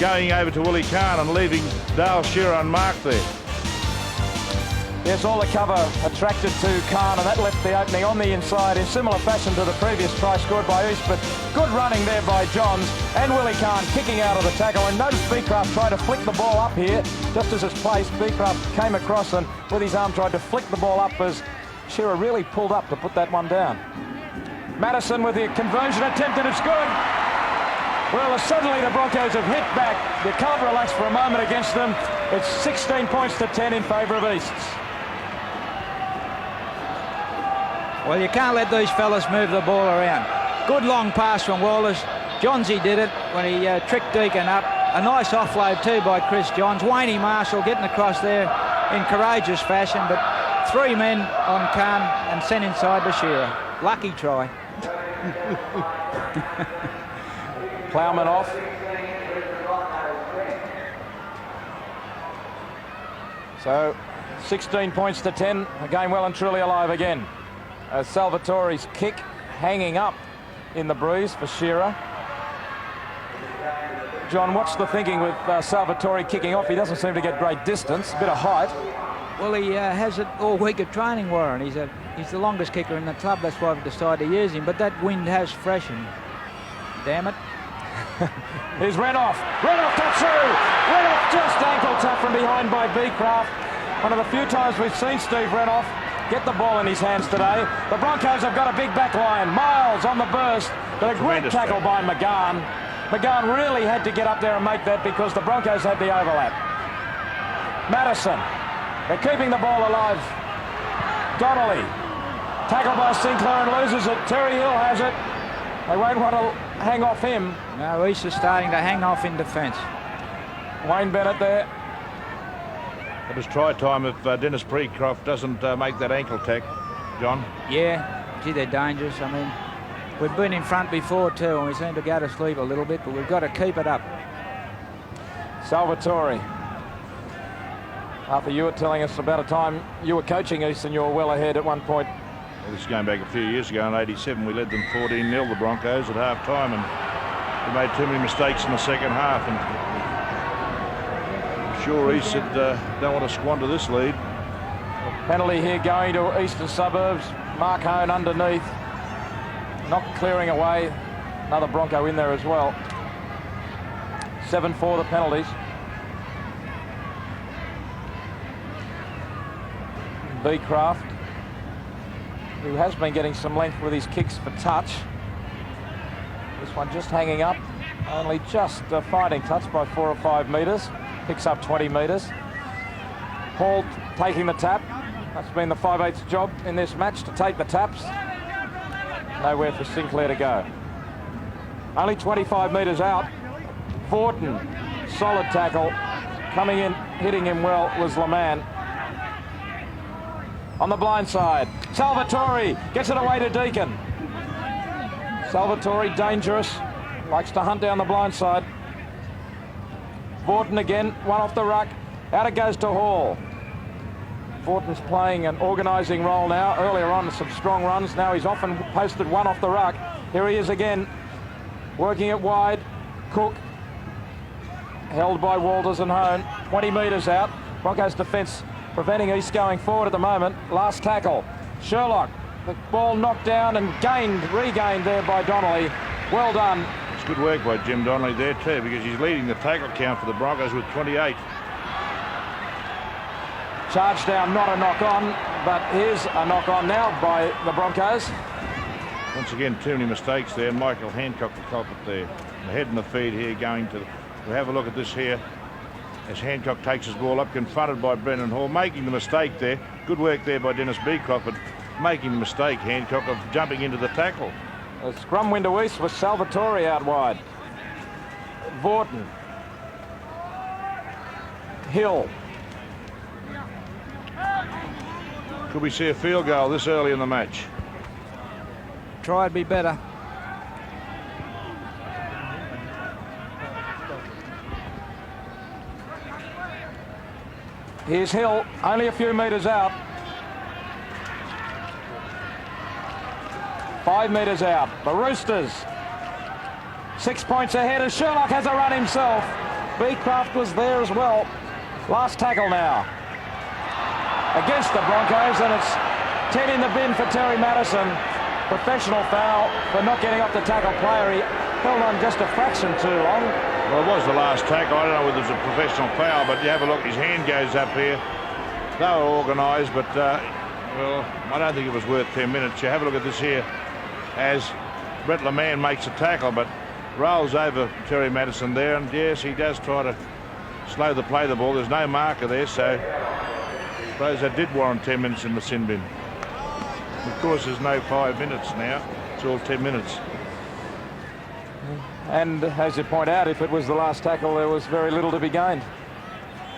going over to Willie Kahn and leaving Dale Shearer unmarked there. Yes, all the cover attracted to Kahn, and that left the opening on the inside in similar fashion to the previous try scored by East, but good running there by Johns, and Willie Kahn kicking out of the tackle. And notice Beecroft tried to flick the ball up here, just as it's placed. Beecroft came across and with his arm tried to flick the ball up as Shearer really pulled up to put that one down. Madison with the conversion attempt, and it's good. Well, suddenly the Broncos have hit back. You can't relax for a moment against them. It's 16 points to 10 in favour of Easts. Well, you can't let these fellas move the ball around. Good long pass from Walters. Johnsy did it when he tricked Deacon up. A nice offload too by Chris Johns. Wayne Marshall getting across there in courageous fashion, but 3 men on Khan and sent inside to Shearer. Lucky try. Plowman off. So 16 points to 10. The game well and truly alive again. Salvatore's kick hanging up in the breeze for Shearer. John, what's the thinking with Salvatore kicking off? He doesn't seem to get great distance, a bit of height. Well, he has it all week of training, Warren. He's the longest kicker in the club. That's why we've decided to use him. But that wind has freshened. Damn it. Here's Renoff. Renoff got through. Renoff just ankle tap from behind by Beecraft. One of the few times we've seen Steve Renoff get the ball in his hands today. The Broncos have got a big back line. Miles on the burst, but a great tackle by McGahn. McGahn really had to get up there and make that because the Broncos had the overlap. Madison, they're keeping the ball alive. Donnelly, tackled by Sinclair and loses it. Terry Hill has it. They won't want to hang off him. No, he's just starting to hang off in defence. Wayne Bennett there. It was try time if Dennis Beecroft doesn't make that ankle tack, John. Yeah, gee, they're dangerous. I mean, we've been in front before too, and we seem to go to sleep a little bit, but we've got to keep it up. Salvatore. Arthur, you were telling us about a time you were coaching East and you were well ahead at one point. Well, this is going back a few years ago. In '87, we led them 14-0, the Broncos, at half-time, and we made too many mistakes in the second half. And I'm sure East said, don't want to squander this lead. Penalty here going to Eastern Suburbs. Mark Hone underneath. Not clearing away. Another Bronco in there as well. 7-4 the penalties. Beecraft, who has been getting some length with his kicks for touch. This one just hanging up, only just finding touch by 4 or 5 metres. Picks up 20 metres. Hall taking the tap. That's been the 5/8 job in this match, to take the taps. Nowhere for Sinclair to go. Only 25 metres out. Vorton, solid tackle. Coming in, hitting him well was Leman. On the blind side, Salvatore gets it away to Deacon. Salvatore, dangerous, likes to hunt down the blind side. Vorton again, one off the ruck. Out it goes to Hall. Vorton's playing an organising role now. Earlier on, some strong runs. Now he's often posted one off the ruck. Here he is again, working it wide. Cook, held by Walters and Hone. 20 metres out. Broncos defence preventing East going forward at the moment. Last tackle. Sherlock, the ball knocked down and regained there by Donnelly. Well done. It's good work by Jim Donnelly there too, because he's leading the tackle count for the Broncos with 28. Charge down, not a knock on, but here's a knock on now by the Broncos. Once again, too many mistakes there. Michael Hancock, the culprit there. The head and the feet here going to... We'll have a look at this here. As Hancock takes his ball up, confronted by Brendan Hall, making the mistake there. Good work there by Dennis Beecroft, but making the mistake, Hancock, of jumping into the tackle. A scrum win to East with Salvatore out wide. Vorton. Hill. Could we see a field goal this early in the match? Try to be better. Here's Hill, only a few metres out. 5 metres out. The Roosters 6 points ahead as Sherlock has a run himself. Beecraft was there as well. Last tackle now against the Broncos, and it's 10 in the bin for Terry Madison. Professional foul for not getting off the tackle player. He held on just a fraction too long. Well, it was the last tackle. I don't know whether it was a professional foul, but you have a look, his hand goes up here. They were organised, but, well, I don't think it was worth 10 minutes. You have a look at this here as Brett Leman makes a tackle, but rolls over Terry Madison there, and yes, he does try to slow the play of the ball. There's no marker there, so I suppose that did warrant 10 minutes in the sin bin. Of course, there's no 5 minutes now. It's all 10 minutes. And as you point out, if it was the last tackle, there was very little to be gained.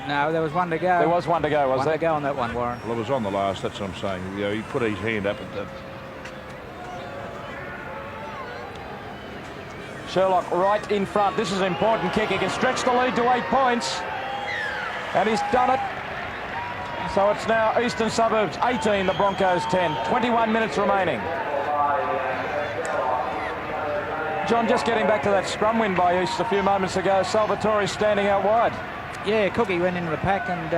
No, there was one to go. There was one to go, was there? One to go on that one, Warren. Well, it was on the last, that's what I'm saying. You know, he put his hand up at that. Sherlock right in front. This is an important kick. He can stretch the lead to 8 points. And he's done it. So it's now Eastern Suburbs 18, the Broncos 10. 21 minutes remaining. John, just getting back to that scrum win by East a few moments ago. Salvatore standing out wide. Yeah, Cookie went into the pack, and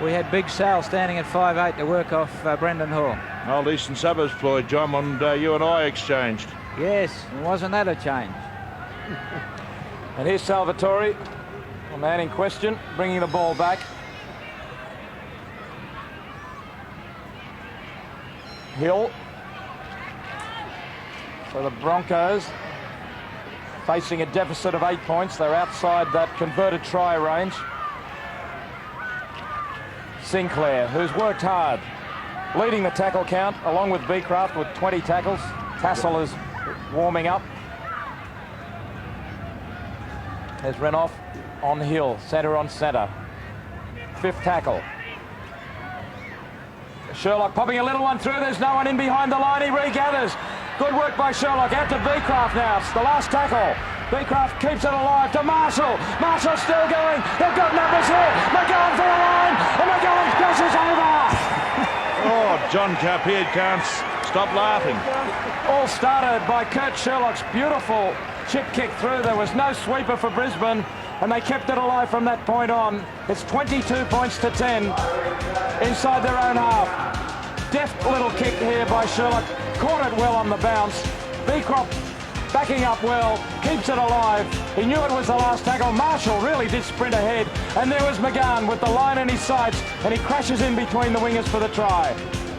we had Big Sal standing at 5'8" to work off Brendan Hall. Old Eastern Suburbs Floyd, John, and you and I exchanged. Yes, wasn't that a change? And here's Salvatore, the man in question, bringing the ball back. Hill. So the Broncos facing a deficit of 8 points. They're outside that converted try range. Sinclair, who's worked hard, leading the tackle count along with Beecraft with 20 tackles. Tassel is warming up. There's Renoff on Hill, centre on centre. 5th tackle. Sherlock popping a little one through. There's no one in behind the line. He regathers. Good work by Sherlock. Out to Beecraft now. It's the last tackle. Beecraft keeps it alive to Marshall. Marshall still going. They've got numbers here. McGowan for a line. And McGowan crosses over. Oh, John Carpeard can't stop laughing. All started by Kurt Sherlock's beautiful chip kick through. There was no sweeper for Brisbane, and they kept it alive from that point on. It's 22 points to 10 inside their own half. Deft little kick here by Sherlock. Caught it well on the bounce. Beecroft backing up well, keeps it alive. He knew it was the last tackle. Marshall really did sprint ahead. And there was McGowan with the line in his sights, and he crashes in between the wingers for the try.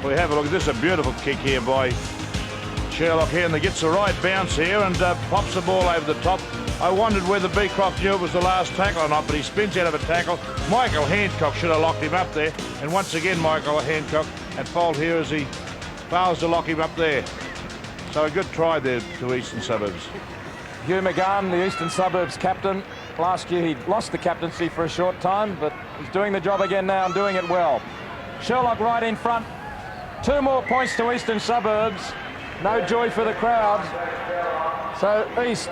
We have a look. This is a beautiful kick here by Sherlock here, and he gets the right bounce here and pops the ball over the top. I wondered whether Beecroft knew it was the last tackle or not, but he spins out of a tackle. Michael Hancock should have locked him up there. And once again, Michael Hancock at fault here as he fails to lock him up there. So a good try there to Eastern Suburbs. Hugh McGowan, the Eastern Suburbs captain. Last year he lost the captaincy for a short time, but he's doing the job again now and doing it well. Sherlock right in front. 2 more points to Eastern Suburbs. No joy for the crowd. So East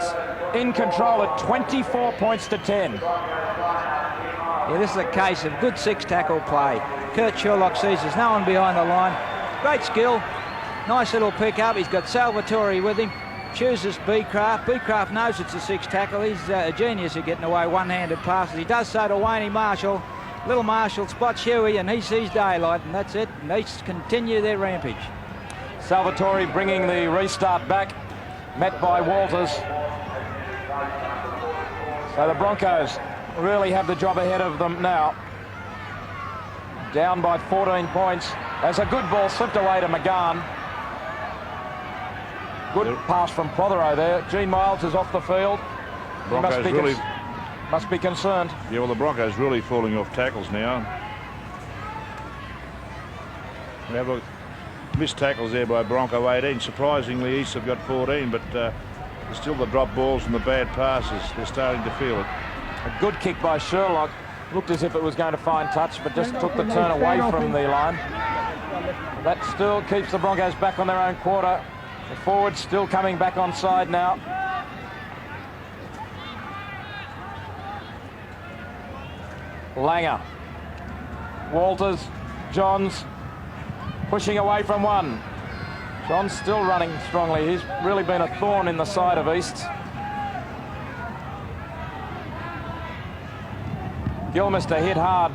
in control at 24 points to 10. Yeah, this is a case of good 6 tackle play. Kurt Sherlock sees there's no one behind the line. Great skill. Nice little pick up. He's got Salvatore with him. Chooses Beecraft. Beecraft knows it's a 6 tackle. He's a genius at getting away one-handed passes. He does so to Wayne Marshall. Little Marshall spots Huey and he sees daylight, and that's it. And East continue their rampage. Salvatore bringing the restart back, met by Walters. So the Broncos really have the job ahead of them now. Down by 14 points. As a good ball slipped away to McGowan. Good pass from Prothero there. Gene Miles is off the field. Broncos must be concerned. Yeah, well, the Broncos really falling off tackles now. We have a missed tackles there by Bronco 18. Surprisingly, East have got 14, but still the drop balls and the bad passes. They're starting to feel it. A good kick by Sherlock. Looked as if it was going to find touch, but just took the turn away from the line. That still keeps the Broncos back on their own quarter. The forwards still coming back on side now. Langer. Walters. Johns. Pushing away from one. Johns still running strongly. He's really been a thorn in the side of East. Gilmister hit hard.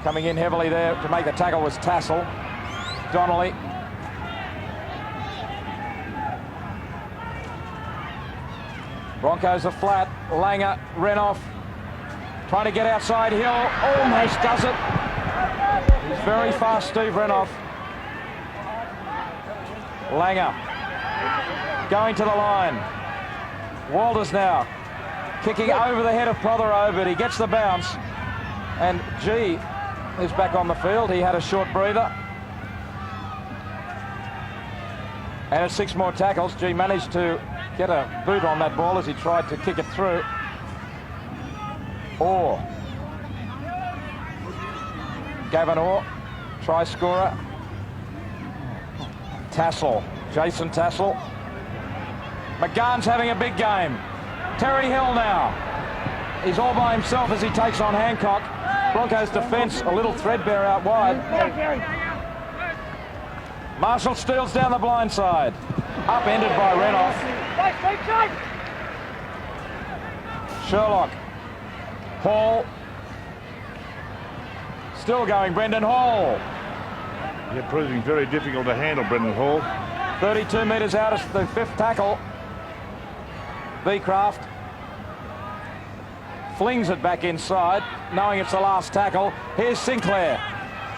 Coming in heavily there to make the tackle was Tassel. Donnelly. Broncos are flat. Langer, Renoff. Trying to get outside Hill. Almost does it. He's very fast, Steve Renoff. Langer. Going to the line. Walters now. Kicking over the head of Prothero, but he gets the bounce. And G is back on the field. He had a short breather. And at 6 more tackles, G managed to get a boot on that ball as he tried to kick it through. Orr. Gavin Orr, try scorer. Tassel, Jason Tassel. McGahan's having a big game. Terry Hill now. He's all by himself as he takes on Hancock. Broncos defence a little threadbare out wide. Marshall steals down the blind side. Upended by Renoff. Sherlock. Hall. Still going, Brendan Hall. Yeah, proving very difficult to handle, Brendan Hall. 32 metres out of the fifth tackle. Beecraft flings it back inside, knowing it's the last tackle. Here's Sinclair.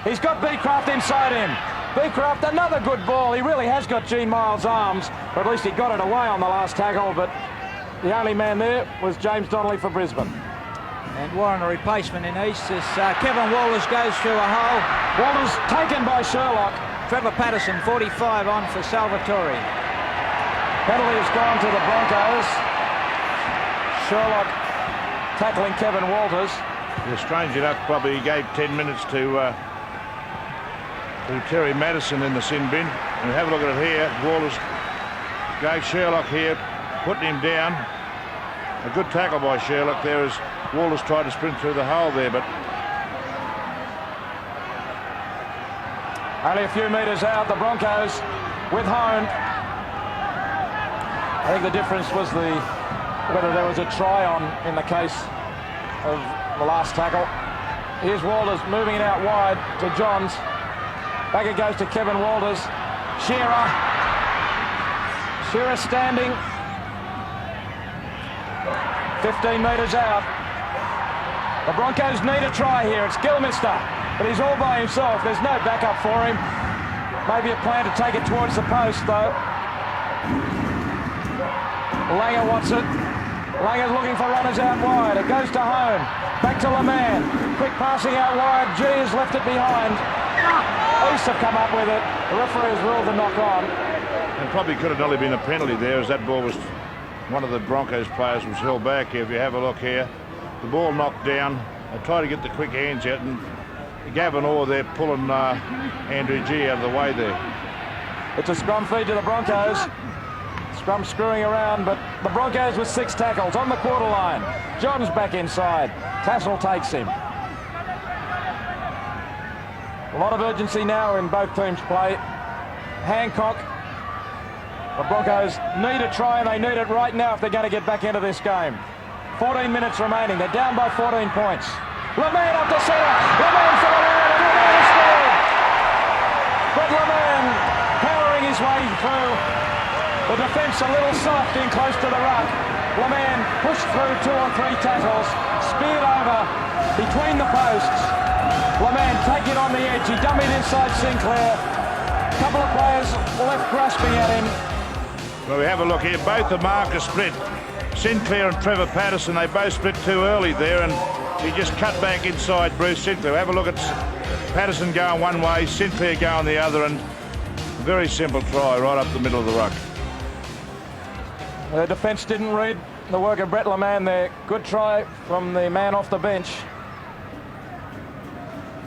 He's got Beecraft inside him. Beecraft, another good ball. He really has got Gene Miles' arms, or at least he got it away on the last tackle, but the only man there was James Donnelly for Brisbane. And Warren, a replacement in East, as Kevin Walters goes through a hole. Walters taken by Sherlock. Trevor Patterson, 45 on for Salvatore. Penalty has gone to the Broncos. Sherlock tackling Kevin Walters. Yeah, strange enough, probably he gave 10 minutes to Terry Madison in the sin bin. And have a look at it here. Walters gave Sherlock here, putting him down. A good tackle by Sherlock there as Walters tried to sprint through the hole there, but only a few metres out, the Broncos with Hone. I think the difference was whether there was a try on in the case of the last tackle. Here's Walters moving it out wide to Johns. Back it goes to Kevin Walters. Shearer. Shearer standing. 15 metres out. The Broncos need a try here. It's Gilmister, but he's all by himself. There's no backup for him. Maybe a plan to take it towards the post, though. Langer wants it. Langer's looking for runners out wide. It goes to Hone. Back to LeMan. Quick passing out wide. G has left it behind. East have come up with it. The referee has ruled the knock on. it probably could have only been a penalty there, as that ball was, one of the Broncos players was held back here. If you have a look here, the ball knocked down. They tried to get the quick hands out, and Gavin Orr there pulling Andrew G out of the way there. It's a scrum feed to the Broncos. Scrum screwing around, but the Broncos with 6 tackles on the quarter line. John's back inside. Tassel takes him. A lot of urgency now in both teams' play. Hancock. The Broncos need a try, and they need it right now if they're going to get back into this game. 14 minutes remaining. They're down by 14 points. LeMan up to centre. LeMan for the line, and LeMan scored. But LeMan powering his way through. The defence a little soft in close to the ruck. LeMan pushed through 2 or 3 tackles, speared over between the posts. LeMan taking on the edge. He dummied inside Sinclair. A couple of players left grasping at him. Well, we have a look here. Both the markers split. Sinclair and Trevor Patterson, they both split too early there, and he just cut back inside Bruce Sinclair. Have a look at Patterson going one way, Sinclair going the other, and a very simple try right up the middle of the ruck. The defence didn't read the work of Brett LeMan there. Good try from the man off the bench.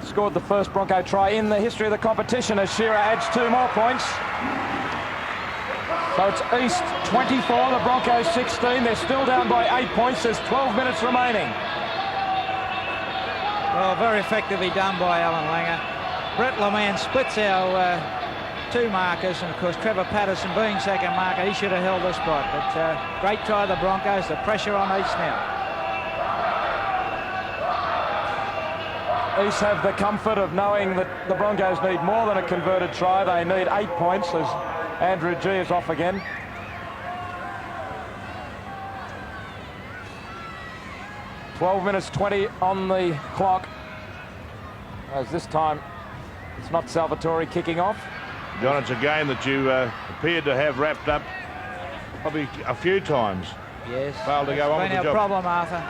Scored the first Bronco try in the history of the competition as Shearer adds 2 more points. So it's East 24, the Broncos 16. They're still down by 8 points. There's 12 minutes remaining. Well, very effectively done by Alan Langer. Brett LeMan splits our 2 markers, and of course Trevor Patterson being second marker, he should have held the spot. But great try of the Broncos. The pressure on East now. East have the comfort of knowing that the Broncos need more than a converted try. They need 8 points as Andrew G is off again. "12 minutes 20 on the clock. As this time, it's not Salvatore kicking off. John, it's a game that you appeared to have wrapped up probably a few times. Yes, Failed to go on with the been our job. problem, Arthur.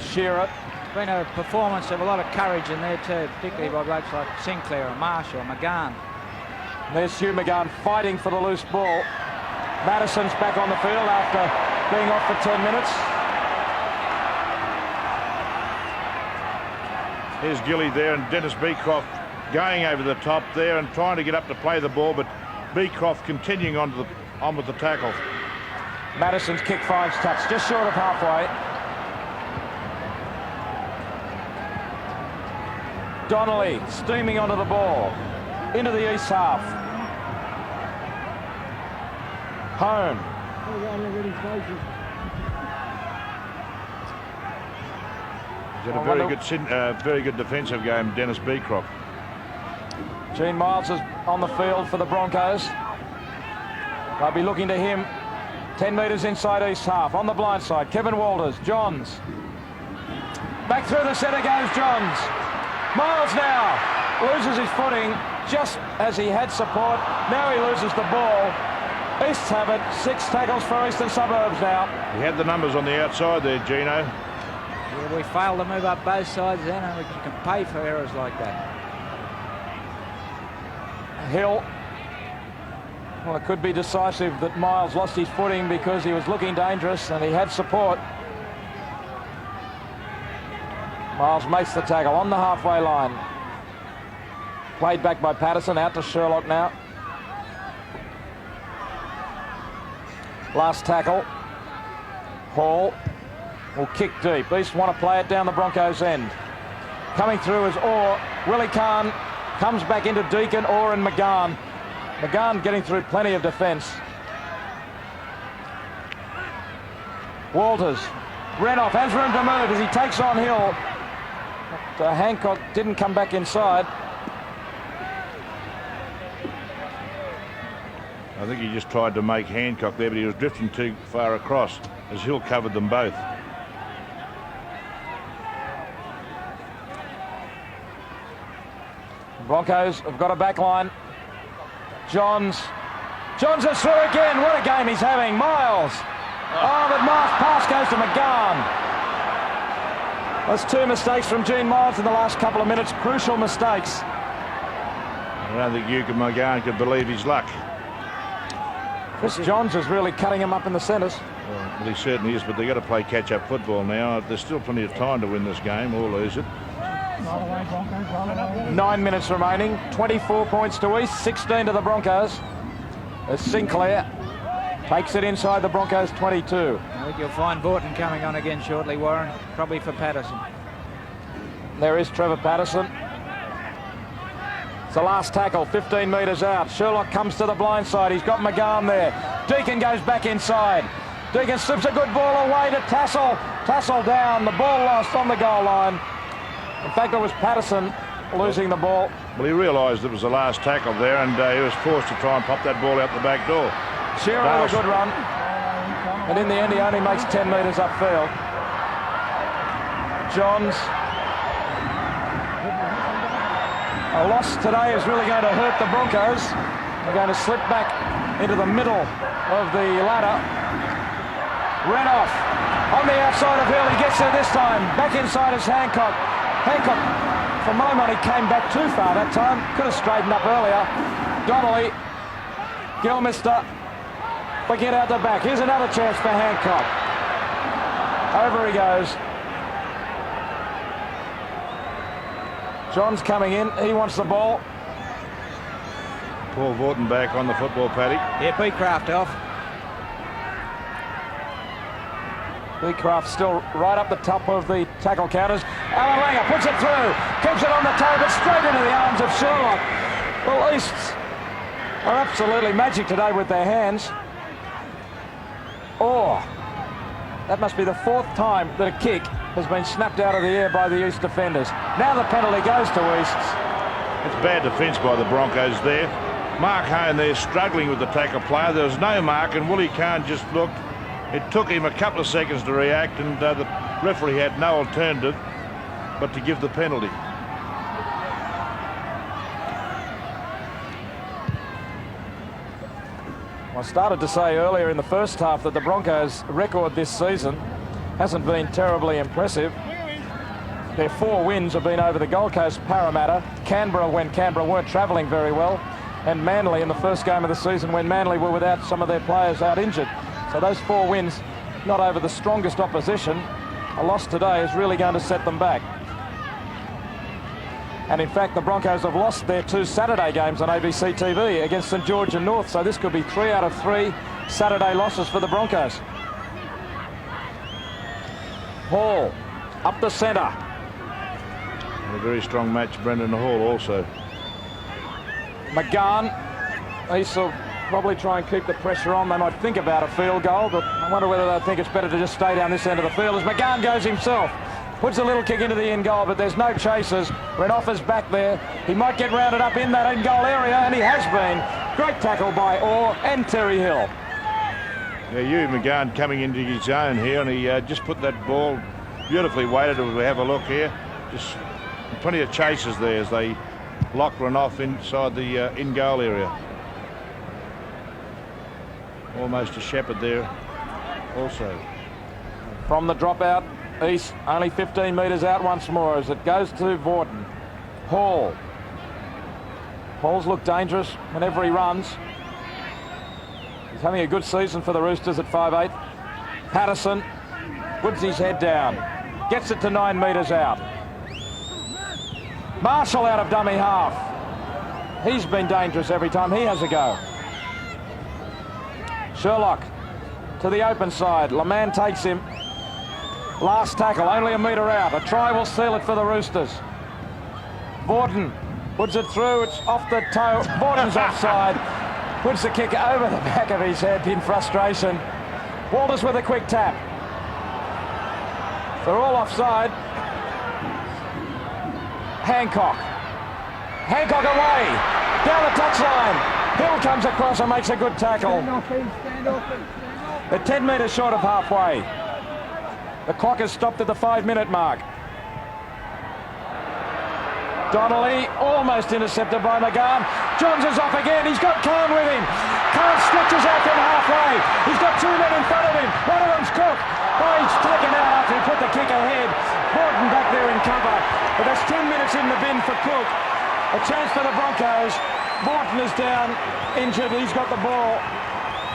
Shearer. It's been a performance of a lot of courage in there too, particularly by blokes like Sinclair and Marshall and McGahan. There's Hugh McGann fighting for the loose ball. Madison's back on the field after being off for 10 minutes. Here's Gilly there, and Dennis Beecroft going over the top there and trying to get up to play the ball, but Beecroft continuing on with the tackle. Madison's kick finds touch, just short of halfway. Donnelly steaming onto the ball, into the east half. Home. He's had a very good defensive game, Dennis Beecroft. Gene Miles is on the field for the Broncos. They'll be looking to him. 10 metres inside east half. On the blind side, Kevin Walters. Johns. Back through the centre goes Johns. Miles now loses his footing just as he had support. Now he loses the ball. Easts have it. 6 tackles for Eastern Suburbs now. He had the numbers on the outside there, Gino. Yeah, we failed to move up both sides then, and you can pay for errors like that. Hill. Well, it could be decisive that Miles lost his footing because he was looking dangerous and he had support. Miles makes the tackle on the halfway line. Played back by Patterson, out to Sherlock now. Last tackle. Hall will kick deep. East want to play it down the Broncos' end. Coming through is Orr. Willie Kahn comes back into Deacon, Orr and McGann. McGann getting through plenty of defence. Walters. Renoff has room to move as he takes on Hill. But Hancock didn't come back inside. I think he just tried to make Hancock there, but he was drifting too far across as Hill covered them both. Broncos have got a back line. Johns is through again. What a game he's having. Miles. Oh, but Miles' pass goes to McGann. That's 2 mistakes from Gene Miles in the last couple of minutes. Crucial mistakes. I don't think McGann could believe his luck. Chris Johns is really cutting him up in the centres. Well, he certainly is, but they've got to play catch-up football now. There's still plenty of time to win this game or lose it. 9 minutes remaining. 24 points to East, 16 to the Broncos. As Sinclair takes it inside the Broncos 22. I think you'll find Vorton coming on again shortly, Warren. Probably for Patterson. There is Trevor Patterson. It's the last tackle, 15 metres out. Sherlock comes to the blind side. He's got McGann there. Deacon goes back inside. Deacon slips a good ball away to Tassel. Tassel down. The ball lost on the goal line. In fact, it was Patterson losing the ball. Well, he realised it was the last tackle there, and he was forced to try and pop that ball out the back door. Shearer with a good run. And in the end, he only makes 10 metres upfield. Johns. A loss today is really going to hurt the Broncos. They're going to slip back into the middle of the ladder. Renoff on the outside of Hill. He gets there this time. Back inside is Hancock. Hancock, for my money, came back too far that time. Could have straightened up earlier. Donnelly. Gilmister. But get out the back. Here's another chance for Hancock. Over he goes. John's coming in. He wants the ball. Paul Vorton back on the football paddock. Yeah, Beecroft off. Beecroft still right up the top of the tackle counters. Alan Langer puts it through. Keeps it on the toe, but straight into the arms of Sherlock. Well, Easts are absolutely magic today with their hands. Oh, that must be the 4th time that a kick has been snapped out of the air by the East defenders. Now the penalty goes to Easts. It's bad defence by the Broncos there. Mark Hone there struggling with the tackle player. There was no mark, and Willie Kahn just looked. It took him a couple of seconds to react, and the referee had no alternative but to give the penalty. I started to say earlier in the first half that the Broncos' record this season hasn't been terribly impressive. Their 4 wins have been over the Gold Coast, Parramatta, Canberra when Canberra weren't travelling very well, and Manly in the first game of the season when Manly were without some of their players out injured. So those 4 wins, not over the strongest opposition. A loss today is really going to set them back. And in fact, the Broncos have lost their 2 Saturday games on ABC TV against St George and North. So this could be 3 out of 3 Saturday losses for the Broncos. Hall up the centre. A very strong match, Brendan Hall also. McGann, he'll probably try and keep the pressure on. They might think about a field goal, but I wonder whether they think it's better to just stay down this end of the field as McGann goes himself. Puts a little kick into the in goal, but there's no chasers. When Offa's back there, he might get rounded up in that in goal area, and he has been. Great tackle by Orr and Terry Hill. Yeah, Hugh McGann coming into his own here, and he just put that ball beautifully weighted. If we have a look here, just plenty of chasers there as they Lachlan off inside the in-goal area. Almost a shepherd there also. From the dropout, East only 15 metres out once more as it goes to Vaughton. Hall. Hall's looked dangerous whenever he runs. He's having a good season for the Roosters at 5'8". Patterson puts his head down. Gets it to 9 metres out. Marshall out of dummy half. He's been dangerous every time he has a go. Sherlock to the open side. Leman takes him. Last tackle, only a metre out. A try will seal it for the Roosters. Vaughton puts it through. It's off the toe. Vaughton's offside. Puts the kick over the back of his head in frustration. Walters with a quick tap. They're all offside. Hancock away, down the touchline. Hill comes across and makes a good tackle. They're 10 metres short of halfway. The clock has stopped at the 5-minute mark. Donnelly almost intercepted by McGann. Johns is off again. He's got Khan with him. Khan stretches out from halfway. He's got 2 men in front of him. One of them's Cook. Oh, he's taken out after he put the kick ahead. Horton back there in cover. But there's 10 minutes in the bin for Cook. A chance for the Broncos. Morton is down, injured. He's got the ball.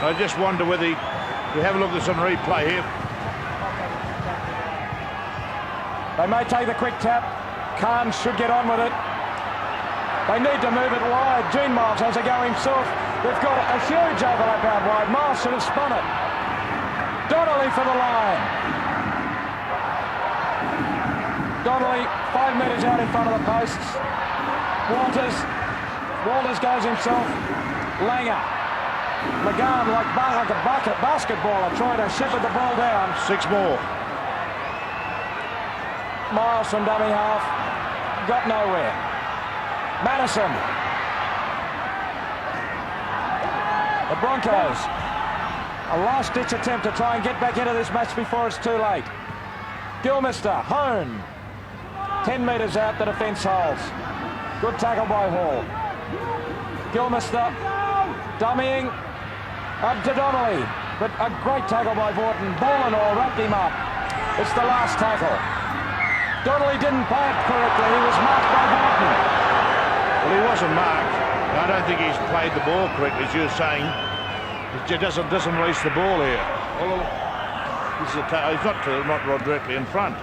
I just wonder whether we have a look at this on replay here. They may take the quick tap. Khan should get on with it. They need to move it wide. Gene Miles has a go himself. They've got a huge overlap out wide. Miles should have spun it. Donnelly for the line. Donnelly 5 metres out in front of the posts. Walters goes himself. Langer. McGann like a basketballer trying to shepherd the ball down. 6 more. Miles from dummy half. Got nowhere. Madison. The Broncos. A last-ditch attempt to try and get back into this match before it's too late. Gilmister, Hone. 10 metres out, the defence holds. Good tackle by Hall. Gilmister, dummying up to Donnelly. But a great tackle by Vaughton. Ball and all, wrapped him up. It's the last tackle. Donnelly didn't play it correctly. He was marked by Vaughton. Well, he wasn't marked. I don't think he's played the ball correctly, as you're saying. He doesn't release the ball here. Well, this is he's not directly in front.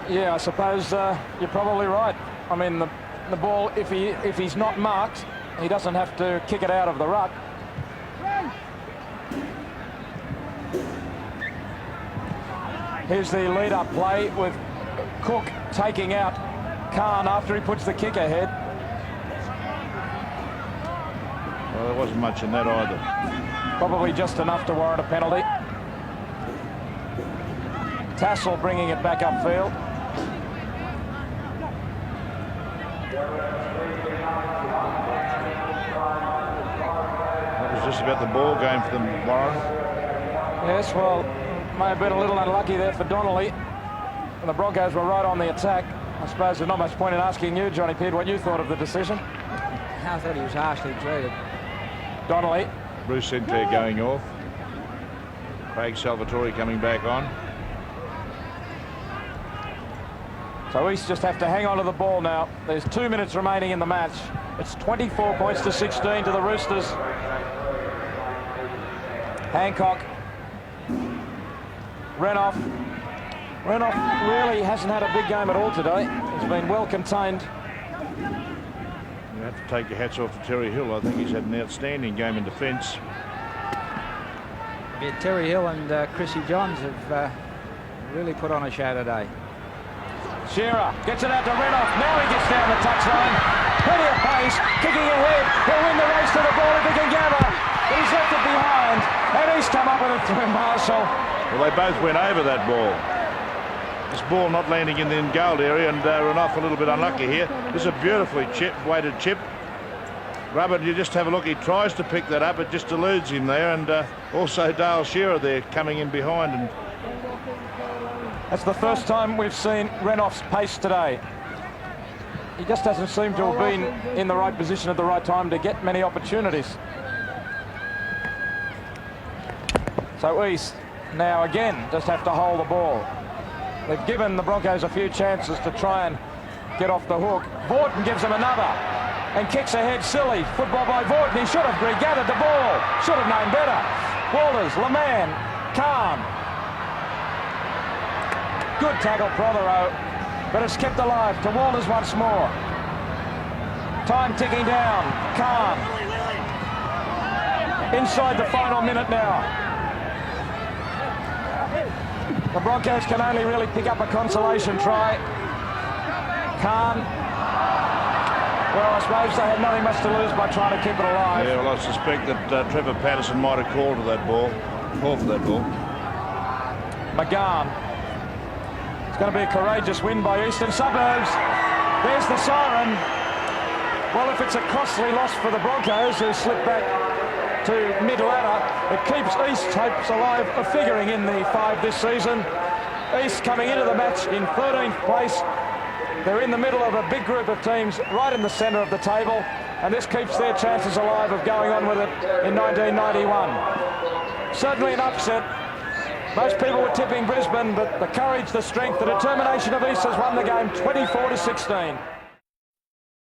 Yeah, I suppose you're probably right. I mean, the ball, if he's not marked, he doesn't have to kick it out of the ruck. Here's the lead-up play with Cook taking out Khan after he puts the kick ahead. Well, there wasn't much in that either. Probably just enough to warrant a penalty. Tassel bringing it back upfield. That was just about the ball game for them, Warren. Yes, well, may have been a little unlucky there for Donnelly. And the Broncos were right on the attack. I suppose there's not much point in asking you, Johnny Peard, what you thought of the decision. I thought he was harshly treated. Donnelly. Bruce Sinclair going off. Craig Salvatore coming back on. So East just have to hang on to the ball now. There's 2 minutes remaining in the match. It's 24 points to 16 to the Roosters. Hancock. Renoff really hasn't had a big game at all today. He's been well contained. You have to take your hats off to Terry Hill. I think he's had an outstanding game in defence. Yeah, Terry Hill and Chrissy Johns have really put on a show today. Shearer gets it out to Renoff. Now he gets down the touchline. Plenty of pace, kicking ahead. He'll win the race to the ball if he can gather. But he's left it behind. And he's come up with it through Marshall. Well, they both went over that ball. This ball not landing in the in-goal area, and Renoff a little bit unlucky here. This is a beautifully weighted chip. Rubbert, you just have a look. He tries to pick that up. It just eludes him there. And also Dale Shearer there coming in behind. And that's the first time we've seen Renoff's pace today. He just doesn't seem to have been in the right position at the right time to get many opportunities. So East now again just have to hold the ball. They've given the Broncos a few chances to try and get off the hook. Vaughton gives them another and kicks ahead. Silly football by Vaughton. He should have regathered the ball. Should have known better. Walters, Leman, Khan. Good tackle, Prothero, but it's kept alive to Walters once more. Time ticking down. Khan. Inside the final minute now. The Broncos can only really pick up a consolation try. Khan. Well, I suppose they had nothing much to lose by trying to keep it alive. yeah, well, I suspect that Trevor Patterson might have called for that ball. McGahn. It's going to be a courageous win by Eastern Suburbs. There's the siren. Well, if it's a costly loss for the Broncos, who slip back to mid-ladder, it keeps East's hopes alive of figuring in the 5 this season. East coming into the match in 13th place. They're in the middle of a big group of teams right in the centre of the table, and this keeps their chances alive of going on with it in 1991. Certainly an upset. Most people were tipping Brisbane, but the courage, the strength, the determination of East has won the game 24 to 16.